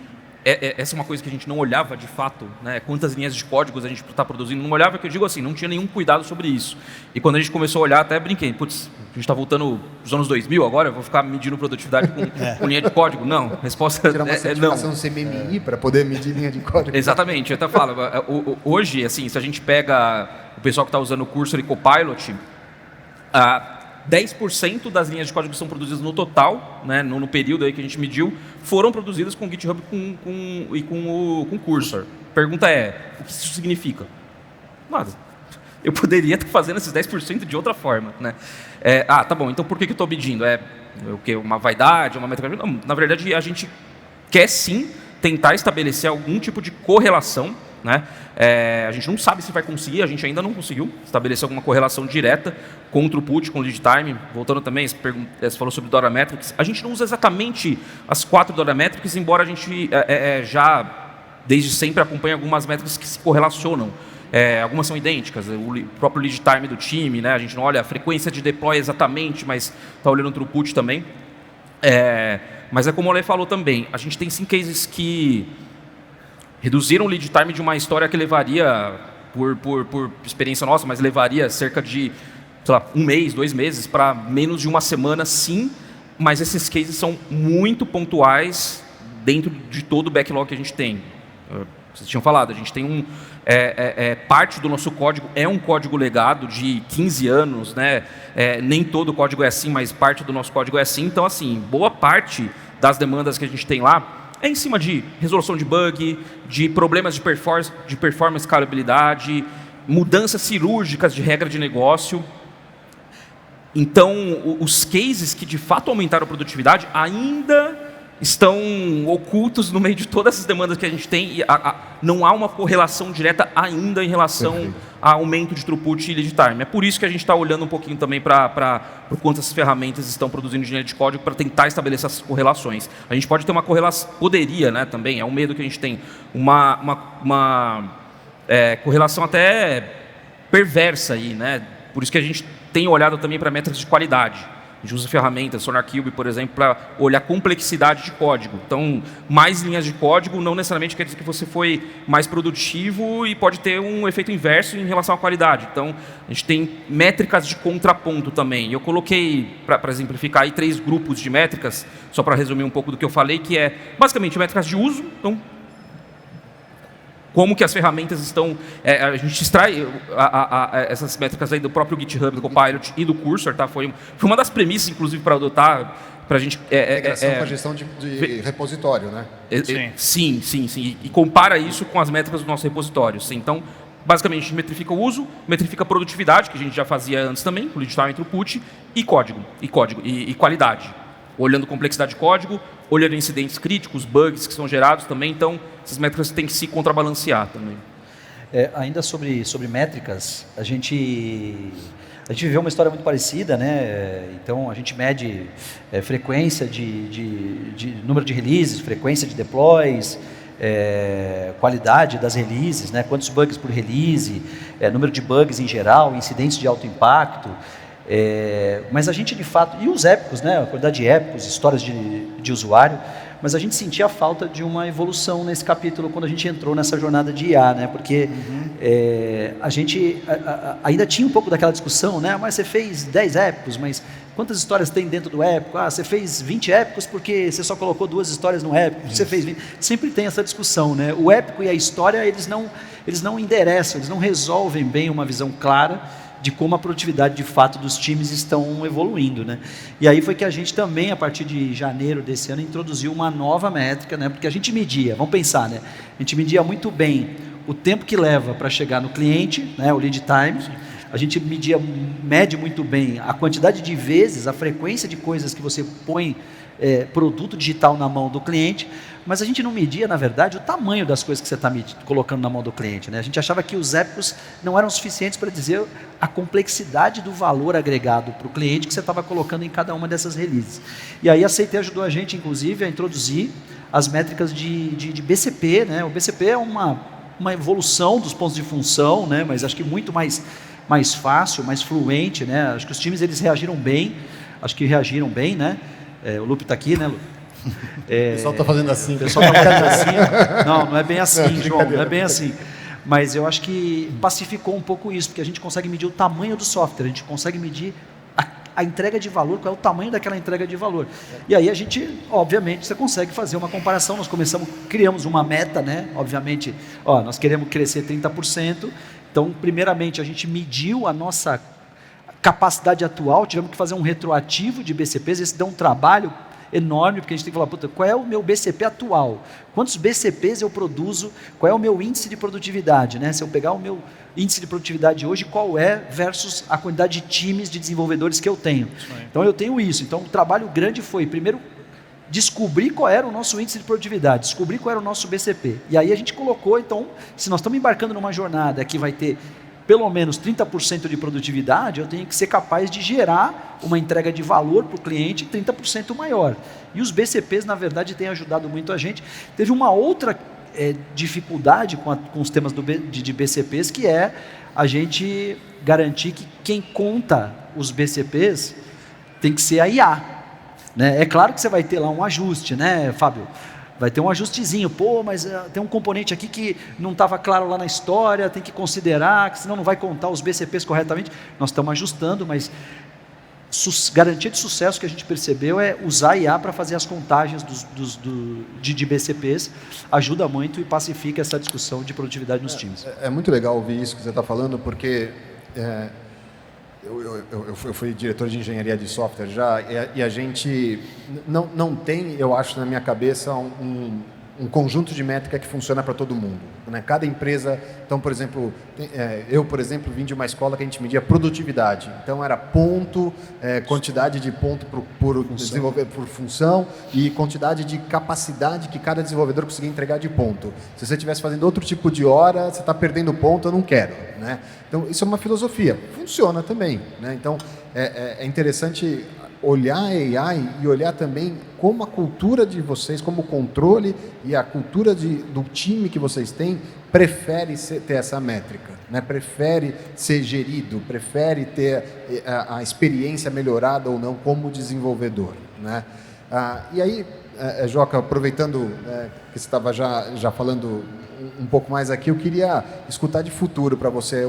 S4: essa é uma coisa que a gente não olhava de fato, né? Quantas linhas de códigos a gente está produzindo, não olhava, que eu digo assim, não tinha nenhum cuidado sobre isso. E quando a gente começou a olhar, até brinquei, putz, a gente está voltando dos anos 2000 agora, eu vou ficar medindo produtividade com linha de código? Não, a resposta
S1: Tirar uma certificação CMMI para poder medir linha de código.
S4: Exatamente, eu até falo, hoje, assim, se a gente pega o pessoal que está usando o Cursor e Copilot, 10% das linhas de código que são produzidas no total, né, no período aí que a gente mediu, foram produzidas com o GitHub e com o Cursor. A pergunta é, o que isso significa? Nada. Eu poderia estar fazendo esses 10% de outra forma, né? Tá bom, então por que eu estou medindo? O quê? Uma vaidade, uma métrica? Não, na verdade, a gente quer sim tentar estabelecer algum tipo de correlação, né? A gente não sabe se vai conseguir, a gente ainda não conseguiu estabelecer alguma correlação direta com o throughput, com o lead time. Voltando também, você falou sobre DORA Metrics. A gente não usa exatamente as 4 DORA Metrics, embora a gente já, desde sempre, acompanhe algumas métricas que se correlacionam. Algumas são idênticas, o próprio lead time do time, né? A gente não olha a frequência de deploy exatamente, mas está olhando o throughput também. Mas é como o Ale falou também, a gente tem sim cases que reduziram o lead time de uma história que levaria, por experiência nossa, mas levaria cerca de, sei lá, 1 mês, 2 meses, para menos de uma semana, sim, mas esses cases são muito pontuais dentro de todo o backlog que a gente tem. Vocês tinham falado, a gente tem parte do nosso código é um código legado de 15 anos, né? Nem todo o código é assim, mas parte do nosso código é assim. Então, assim, boa parte das demandas que a gente tem lá é em cima de resolução de bug, de problemas de performance, escalabilidade, mudanças cirúrgicas de regra de negócio. Então, os cases que de fato aumentaram a produtividade ainda estão ocultos no meio de todas essas demandas que a gente tem e não há uma correlação direta ainda em relação a aumento de throughput e lead time. É por isso que a gente está olhando um pouquinho também para quanto essas ferramentas estão produzindo engenharia de código para tentar estabelecer essas correlações. A gente pode ter uma correlação, poderia, né, também, é um medo que a gente tem, uma correlação até perversa aí, né? Por isso que a gente tem olhado também para métricas de qualidade. A gente usa ferramentas, SonarQube, por exemplo, para olhar a complexidade de código. Então, mais linhas de código não necessariamente quer dizer que você foi mais produtivo e pode ter um efeito inverso em relação à qualidade. Então, a gente tem métricas de contraponto também. Eu coloquei, para exemplificar, aí 3 grupos de métricas, só para resumir um pouco do que eu falei, que é basicamente métricas de uso. Então, como que as ferramentas estão... a gente extrai essas métricas aí do próprio GitHub, do Copilot e do Cursor, tá? Foi uma das premissas, inclusive, para adotar, para a gente...
S1: integração com a gestão de repositório, né?
S4: Sim. E compara isso com as métricas do nosso repositório. Sim. Então, basicamente, a gente metrifica o uso, metrifica a produtividade, que a gente já fazia antes também, com lead time e throughput, e código, e qualidade. olhando complexidade de código, olhando incidentes críticos, bugs que são gerados também, então essas métricas têm que se contrabalancear também.
S2: Ainda sobre métricas, a gente viveu uma história muito parecida, né? Então a gente mede frequência de número de releases, frequência de deploys, qualidade das releases, né? Quantos bugs por release, número de bugs em geral, incidentes de alto impacto. Mas a gente de fato, e os épicos, né? A quantidade de épicos, histórias de usuário, mas a gente sentia a falta de uma evolução nesse capítulo quando a gente entrou nessa jornada de IA, né? Porque a gente ainda tinha um pouco daquela discussão, né? Mas você fez 10 épicos, mas quantas histórias tem dentro do épico? Você fez 20 épicos porque você só colocou 2 histórias no épico, você fez 20. Sempre tem essa discussão, né? O épico e a história, eles não endereçam, eles não resolvem bem uma visão clara de como a produtividade de fato dos times estão evoluindo, né? E aí foi que a gente também, a partir de janeiro desse ano, introduziu uma nova métrica, né? Porque a gente media, vamos pensar, né? A gente media muito bem o tempo que leva para chegar no cliente, né? O lead time. A gente mede muito bem a quantidade de vezes, a frequência de coisas que você põe produto digital na mão do cliente, mas a gente não media, na verdade, o tamanho das coisas que você está colocando na mão do cliente, né? A gente achava que os épicos não eram suficientes para dizer a complexidade do valor agregado para o cliente que você estava colocando em cada uma dessas releases. E aí a CT ajudou a gente, inclusive, a introduzir as métricas de BCP, né? O BCP é uma evolução dos pontos de função, né? Mas acho que muito mais fácil, mais fluente, né? Acho que os times eles reagiram bem, né? O Lupe está aqui, né, Lupe?
S1: O pessoal está fazendo assim.
S2: O pessoal está fazendo assim. Não é bem assim, João, não é bem assim. Mas eu acho que pacificou um pouco isso, porque a gente consegue medir o tamanho do software, a gente consegue medir a entrega de valor, qual é o tamanho daquela entrega de valor. E aí a gente, obviamente, você consegue fazer uma comparação. Nós criamos uma meta, né? Obviamente, nós queremos crescer 30%. Então, primeiramente, a gente mediu a nossa capacidade atual, tivemos que fazer um retroativo de BCPs, esse deu um trabalho enorme, porque a gente tem que falar, qual é o meu BCP atual? Quantos BCPs eu produzo? Qual é o meu índice de produtividade? Né? Se eu pegar o meu índice de produtividade hoje, qual é versus a quantidade de times de desenvolvedores que eu tenho? Então, eu tenho isso. Então, o trabalho grande foi, primeiro, descobrir qual era o nosso índice de produtividade, descobrir qual era o nosso BCP. E aí a gente colocou, então, se nós estamos embarcando numa jornada que vai ter pelo menos 30% de produtividade, eu tenho que ser capaz de gerar uma entrega de valor para o cliente 30% maior. E os BCPs, na verdade, têm ajudado muito a gente. Teve uma outra dificuldade com os temas de BCPs, que é a gente garantir que quem conta os BCPs tem que ser a IA. Né? É claro que você vai ter lá um ajuste, né, Fábio? Vai ter um ajustezinho, mas tem um componente aqui que não estava claro lá na história, tem que considerar, que senão não vai contar os BCPs corretamente. Nós estamos ajustando, mas garantia de sucesso que a gente percebeu é usar IA para fazer as contagens de BCPs, ajuda muito e pacifica essa discussão de produtividade nos times.
S1: É muito legal ouvir isso que você está falando, porque eu fui diretor de engenharia de software já, e a gente não tem, eu acho, na minha cabeça, um conjunto de métrica que funciona para todo mundo. Né? Cada empresa, então, por exemplo, eu, vim de uma escola que a gente media produtividade. Então, era ponto, quantidade de ponto por função e quantidade de capacidade que cada desenvolvedor conseguia entregar de ponto. Se você estivesse fazendo outro tipo de hora, você está perdendo ponto, eu não quero. Né? Então, isso é uma filosofia. Funciona também. Né? Então, é interessante olhar a AI e olhar também como a cultura de vocês, como o controle e a cultura do time que vocês têm prefere ter essa métrica, né? Prefere ser gerido, prefere ter a experiência melhorada ou não como desenvolvedor. Né? E aí, Joca, aproveitando que você estava já falando um pouco mais aqui, eu queria escutar de futuro para você.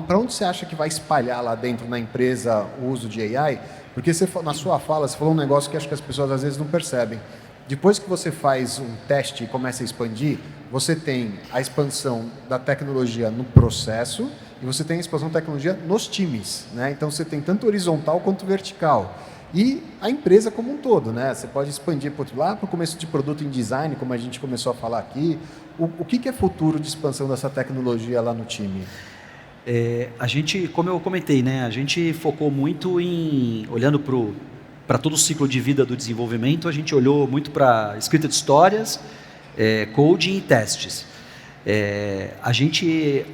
S1: Para onde você acha que vai espalhar lá dentro na empresa o uso de AI? Porque na sua fala, você falou um negócio que acho que as pessoas às vezes não percebem. Depois que você faz um teste e começa a expandir, você tem a expansão da tecnologia no processo e você tem a expansão da tecnologia nos times. Né? Então, você tem tanto horizontal quanto vertical. E a empresa como um todo. Né? Você pode expandir lá para o começo de produto em design, como a gente começou a falar aqui. O que é futuro de expansão dessa tecnologia lá no time?
S2: A gente, como eu comentei, né, a gente focou muito olhando para para todo o ciclo de vida do desenvolvimento, a gente olhou muito para escrita de histórias, coding e testes. A gente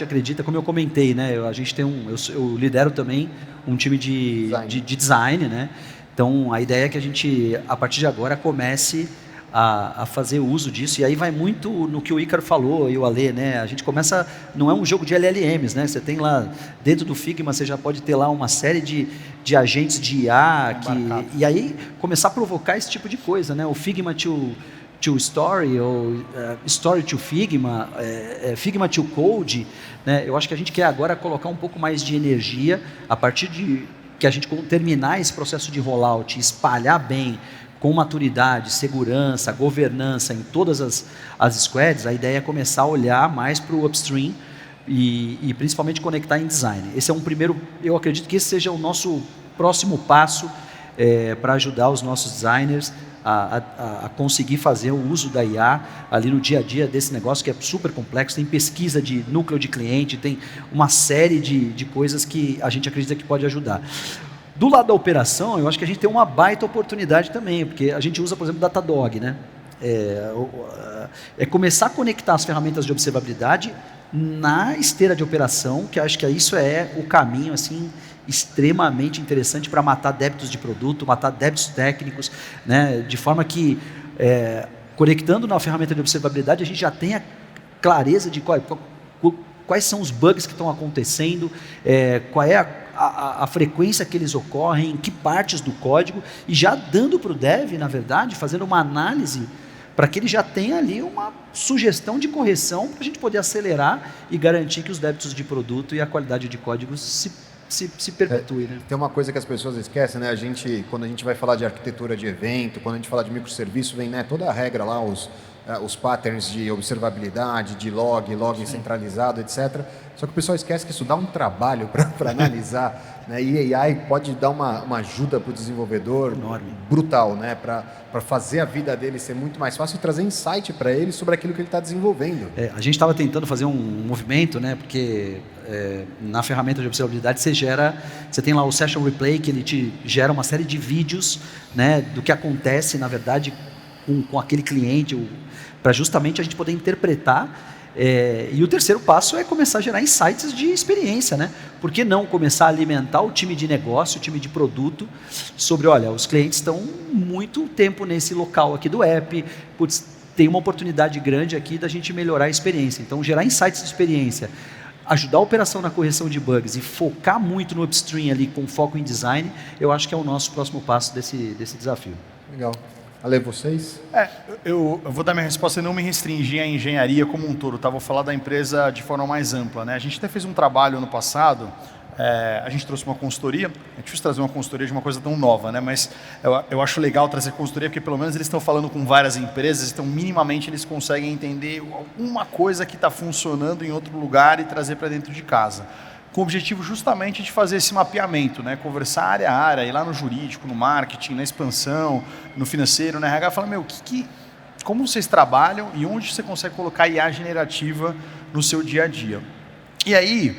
S2: acredita, como eu comentei, né? A gente tem eu lidero também um time de design, né? Então a ideia é que a gente, a partir de agora, comece a fazer uso disso, e aí vai muito no que o Ícaro falou e o Alê, né? A gente começa, não é um jogo de LLMs, né? Você tem lá, dentro do Figma, você já pode ter lá uma série de agentes de IA, e aí começar a provocar esse tipo de coisa, né? O Figma to Story, ou Story to Figma, Figma to Code, né? Eu acho que a gente quer agora colocar um pouco mais de energia, a partir de que a gente terminar esse processo de rollout, espalhar bem, com maturidade, segurança, governança em todas as squads, a ideia é começar a olhar mais para o upstream e principalmente conectar em design. Esse é um primeiro, eu acredito que esse seja o nosso próximo passo para ajudar os nossos designers a conseguir fazer o uso da IA ali no dia a dia desse negócio que é super complexo. Tem pesquisa de núcleo de cliente, tem uma série de coisas que a gente acredita que pode ajudar. Do lado da operação, eu acho que a gente tem uma baita oportunidade também, porque a gente usa, por exemplo, Datadog, né? Começar a conectar as ferramentas de observabilidade na esteira de operação, que acho que isso é o caminho assim extremamente interessante para matar débitos de produto, matar débitos técnicos, né? De forma que, conectando na ferramenta de observabilidade, a gente já tenha clareza de quais são os bugs que estão acontecendo, qual é a frequência que eles ocorrem, em que partes do código, e já dando para o dev, na verdade, fazendo uma análise para que ele já tenha ali uma sugestão de correção para a gente poder acelerar e garantir que os débitos de produto e a qualidade de código se perpetue. Né?
S1: Tem uma coisa que as pessoas esquecem, né? Quando a gente vai falar de arquitetura de evento, quando a gente fala de microserviço, vem, né, toda a regra lá, os patterns de observabilidade, de log centralizado, etc. Só que o pessoal esquece que isso dá um trabalho para analisar, né? E AI pode dar uma ajuda para o desenvolvedor enorme, brutal, né? Para fazer a vida dele ser muito mais fácil e trazer insight para ele sobre aquilo que ele está desenvolvendo.
S2: A gente estava tentando fazer um movimento, né? Porque na ferramenta de observabilidade você tem lá o Session Replay, que ele te gera uma série de vídeos, né? Do que acontece, na verdade, com aquele cliente, para justamente a gente poder interpretar. E o terceiro passo é começar a gerar insights de experiência, né? Por que não começar a alimentar o time de negócio, o time de produto, sobre, olha, os clientes estão muito tempo nesse local aqui do app, tem uma oportunidade grande aqui da gente melhorar a experiência. Então, gerar insights de experiência, ajudar a operação na correção de bugs e focar muito no upstream ali, com foco em design, eu acho que é o nosso próximo passo desse desafio.
S1: Legal. Ale, vocês?
S3: Eu vou dar minha resposta e não me restringir à engenharia como um todo, tá? Vou falar da empresa de forma mais ampla, né? A gente até fez um trabalho ano passado, a gente trouxe uma consultoria, é difícil trazer uma consultoria de uma coisa tão nova, né? Mas eu acho legal trazer consultoria porque pelo menos eles estão falando com várias empresas, então minimamente eles conseguem entender alguma coisa que está funcionando em outro lugar e trazer para dentro de casa. Com o objetivo justamente de fazer esse mapeamento, né? Conversar área a área, ir lá no jurídico, no marketing, na expansão, no financeiro, na RH, falar, como vocês trabalham e onde você consegue colocar IA generativa no seu dia a dia. E aí,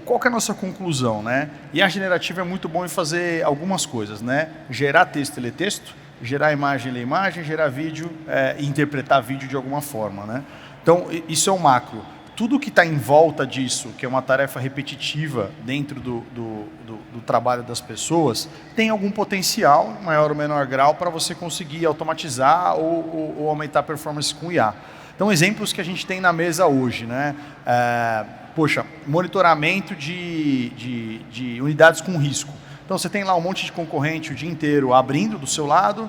S3: qual que é a nossa conclusão, né? IA generativa é muito bom em fazer algumas coisas, né? Gerar texto e ler texto, gerar imagem e ler imagem, gerar vídeo e interpretar vídeo de alguma forma, né? Então, isso é o macro. Tudo que está em volta disso, que é uma tarefa repetitiva dentro do trabalho das pessoas, tem algum potencial, maior ou menor grau, para você conseguir automatizar ou aumentar a performance com IA. Então, exemplos que a gente tem na mesa hoje, né? Monitoramento de unidades com risco. Então, você tem lá um monte de concorrente o dia inteiro abrindo do seu lado.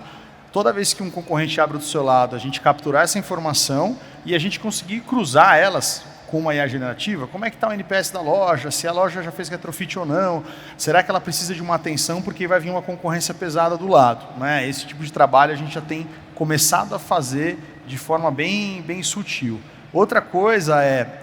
S3: Toda vez que um concorrente abre do seu lado, a gente capturar essa informação e a gente conseguir cruzar elas com uma IA generativa. Como é que está o NPS da loja? Se a loja já fez retrofit ou não? Será que ela precisa de uma atenção porque vai vir uma concorrência pesada do lado? Né? Esse tipo de trabalho a gente já tem começado a fazer de forma bem sutil. Outra coisa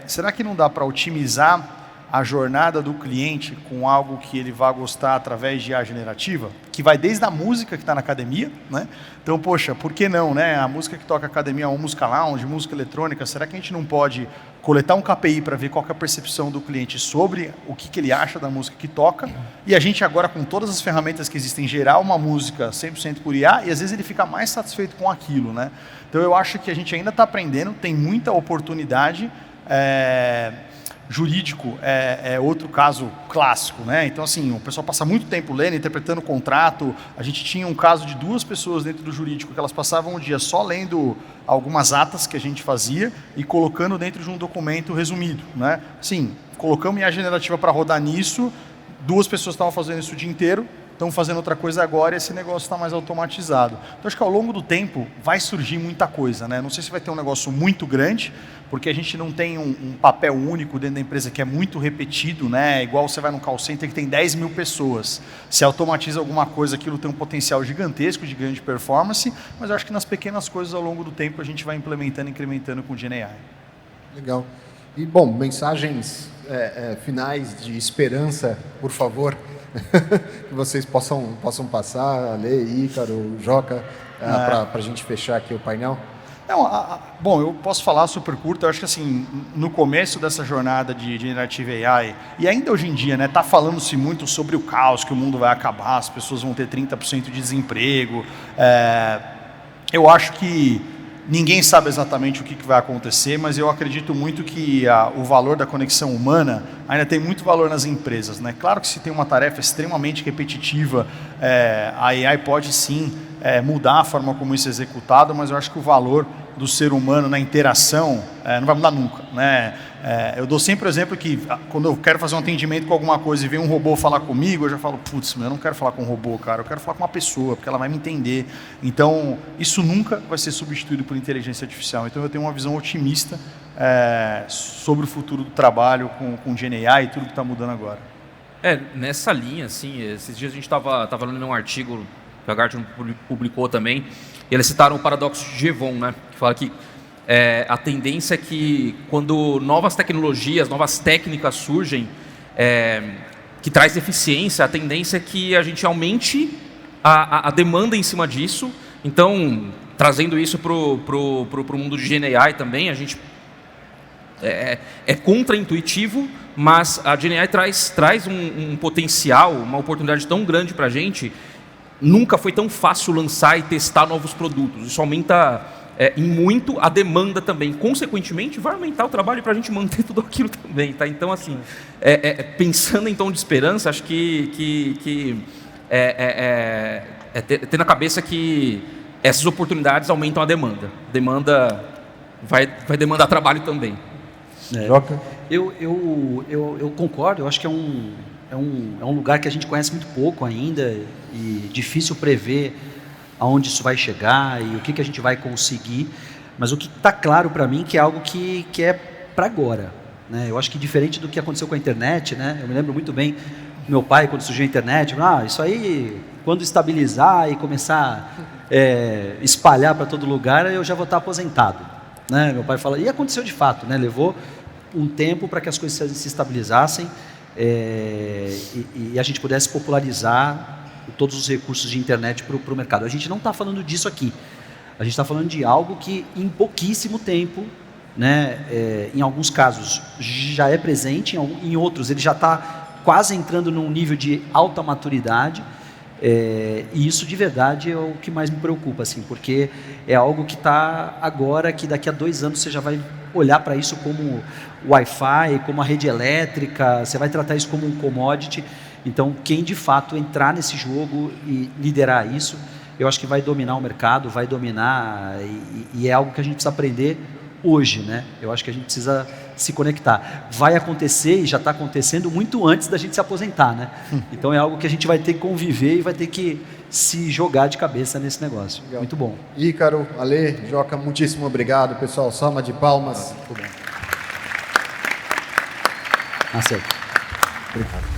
S3: será que não dá para otimizar a jornada do cliente com algo que ele vai gostar através de IA generativa, que vai desde a música que está na academia, né? Então, por que não, né? A música que toca academia é uma música lounge, música eletrônica, será que a gente não pode coletar um KPI para ver qual que é a percepção do cliente sobre o que ele acha da música que toca, e a gente agora, com todas as ferramentas que existem, gerar uma música 100% por IA, e às vezes ele fica mais satisfeito com aquilo, né? Então eu acho que a gente ainda está aprendendo, tem muita oportunidade. Jurídico é outro caso clássico, né? Então, assim, o pessoal passa muito tempo lendo, interpretando o contrato. A gente tinha um caso de 2 pessoas dentro do jurídico que elas passavam o dia só lendo algumas atas que a gente fazia e colocando dentro de um documento resumido, né? Sim, colocamos IA generativa para rodar nisso, 2 pessoas estavam fazendo isso o dia inteiro, estão fazendo outra coisa agora e esse negócio está mais automatizado. Então, acho que ao longo do tempo vai surgir muita coisa, né? Não sei se vai ter um negócio muito grande, porque a gente não tem um papel único dentro da empresa que é muito repetido, né? Igual você vai num call center que tem 10 mil pessoas. Se automatiza alguma coisa, aquilo tem um potencial gigantesco de grande performance, mas eu acho que nas pequenas coisas ao longo do tempo a gente vai implementando e incrementando com o GenAI.
S1: Legal. E, bom, mensagens finais de esperança, por favor, que vocês possam passar, Ale, Ícaro, Joca, para a gente fechar aqui o painel.
S3: Não, bom, eu posso falar super curto. Eu acho que assim, no começo dessa jornada de Generative AI, e ainda hoje em dia, né, tá falando-se muito sobre o caos, que o mundo vai acabar, as pessoas vão ter 30% de desemprego. Eu acho que ninguém sabe exatamente o que vai acontecer, mas eu acredito muito que o valor da conexão humana ainda tem muito valor nas empresas, né? Claro que se tem uma tarefa extremamente repetitiva, a AI pode sim mudar a forma como isso é executado, mas eu acho que o valor do ser humano na interação não vai mudar nunca, né? Eu dou sempre o exemplo que quando eu quero fazer um atendimento com alguma coisa e vem um robô falar comigo, eu já falo, putz, eu não quero falar com um robô, cara, eu quero falar com uma pessoa, porque ela vai me entender. Então, isso nunca vai ser substituído por inteligência artificial. Então, eu tenho uma visão otimista sobre o futuro do trabalho com o GenAI e tudo que está mudando agora.
S4: Nessa linha, assim, esses dias a gente estava lendo um artigo que a Gartner publicou também, e eles citaram o paradoxo de Jevon, né, que fala que a tendência é que quando novas tecnologias, novas técnicas surgem, que traz eficiência, a tendência é que a gente aumente a demanda em cima disso. Então, trazendo isso para o mundo de GenAI também, a gente é contraintuitivo, mas a GenAI traz um potencial, uma oportunidade tão grande para a gente. Nunca foi tão fácil lançar e testar novos produtos. Isso aumenta em muito a demanda também. Consequentemente, vai aumentar o trabalho para a gente manter tudo aquilo também. Tá? Então, assim, pensando em tom de esperança, acho que ter na cabeça que essas oportunidades aumentam a demanda. Demanda vai demandar trabalho também.
S1: Joca?
S2: Eu concordo, eu acho que é um lugar que a gente conhece muito pouco ainda e difícil prever aonde isso vai chegar e o que a gente vai conseguir, mas o que está claro para mim que é algo que é para agora, né? Eu acho que diferente do que aconteceu com a internet, né? Eu me lembro muito bem do meu pai quando surgiu a internet, isso aí quando estabilizar e começar a espalhar para todo lugar eu já vou estar aposentado, né? Meu pai fala, e aconteceu de fato, né? Levou um tempo para que as coisas se estabilizassem e a gente pudesse popularizar todos os recursos de internet para o mercado. A gente não está falando disso aqui. A gente está falando de algo que em pouquíssimo tempo, né, em alguns casos já é presente, em outros ele já está quase entrando num nível de alta maturidade. E isso de verdade é o que mais me preocupa, assim, porque é algo que está agora, que daqui a 2 anos você já vai olhar para isso como Wi-Fi, como a rede elétrica, você vai tratar isso como um commodity. Então, quem de fato entrar nesse jogo e liderar isso, eu acho que vai dominar o mercado, vai dominar, e é algo que a gente precisa aprender hoje, né? Eu acho que a gente precisa se conectar. Vai acontecer, e já está acontecendo, muito antes da gente se aposentar, né? Então, é algo que a gente vai ter que conviver e vai ter que se jogar de cabeça nesse negócio. Legal. Muito bom.
S1: Ícaro, Ale, Joca, muitíssimo obrigado, pessoal. Salva de palmas.
S2: Muito bom. Acerto.
S1: Obrigado.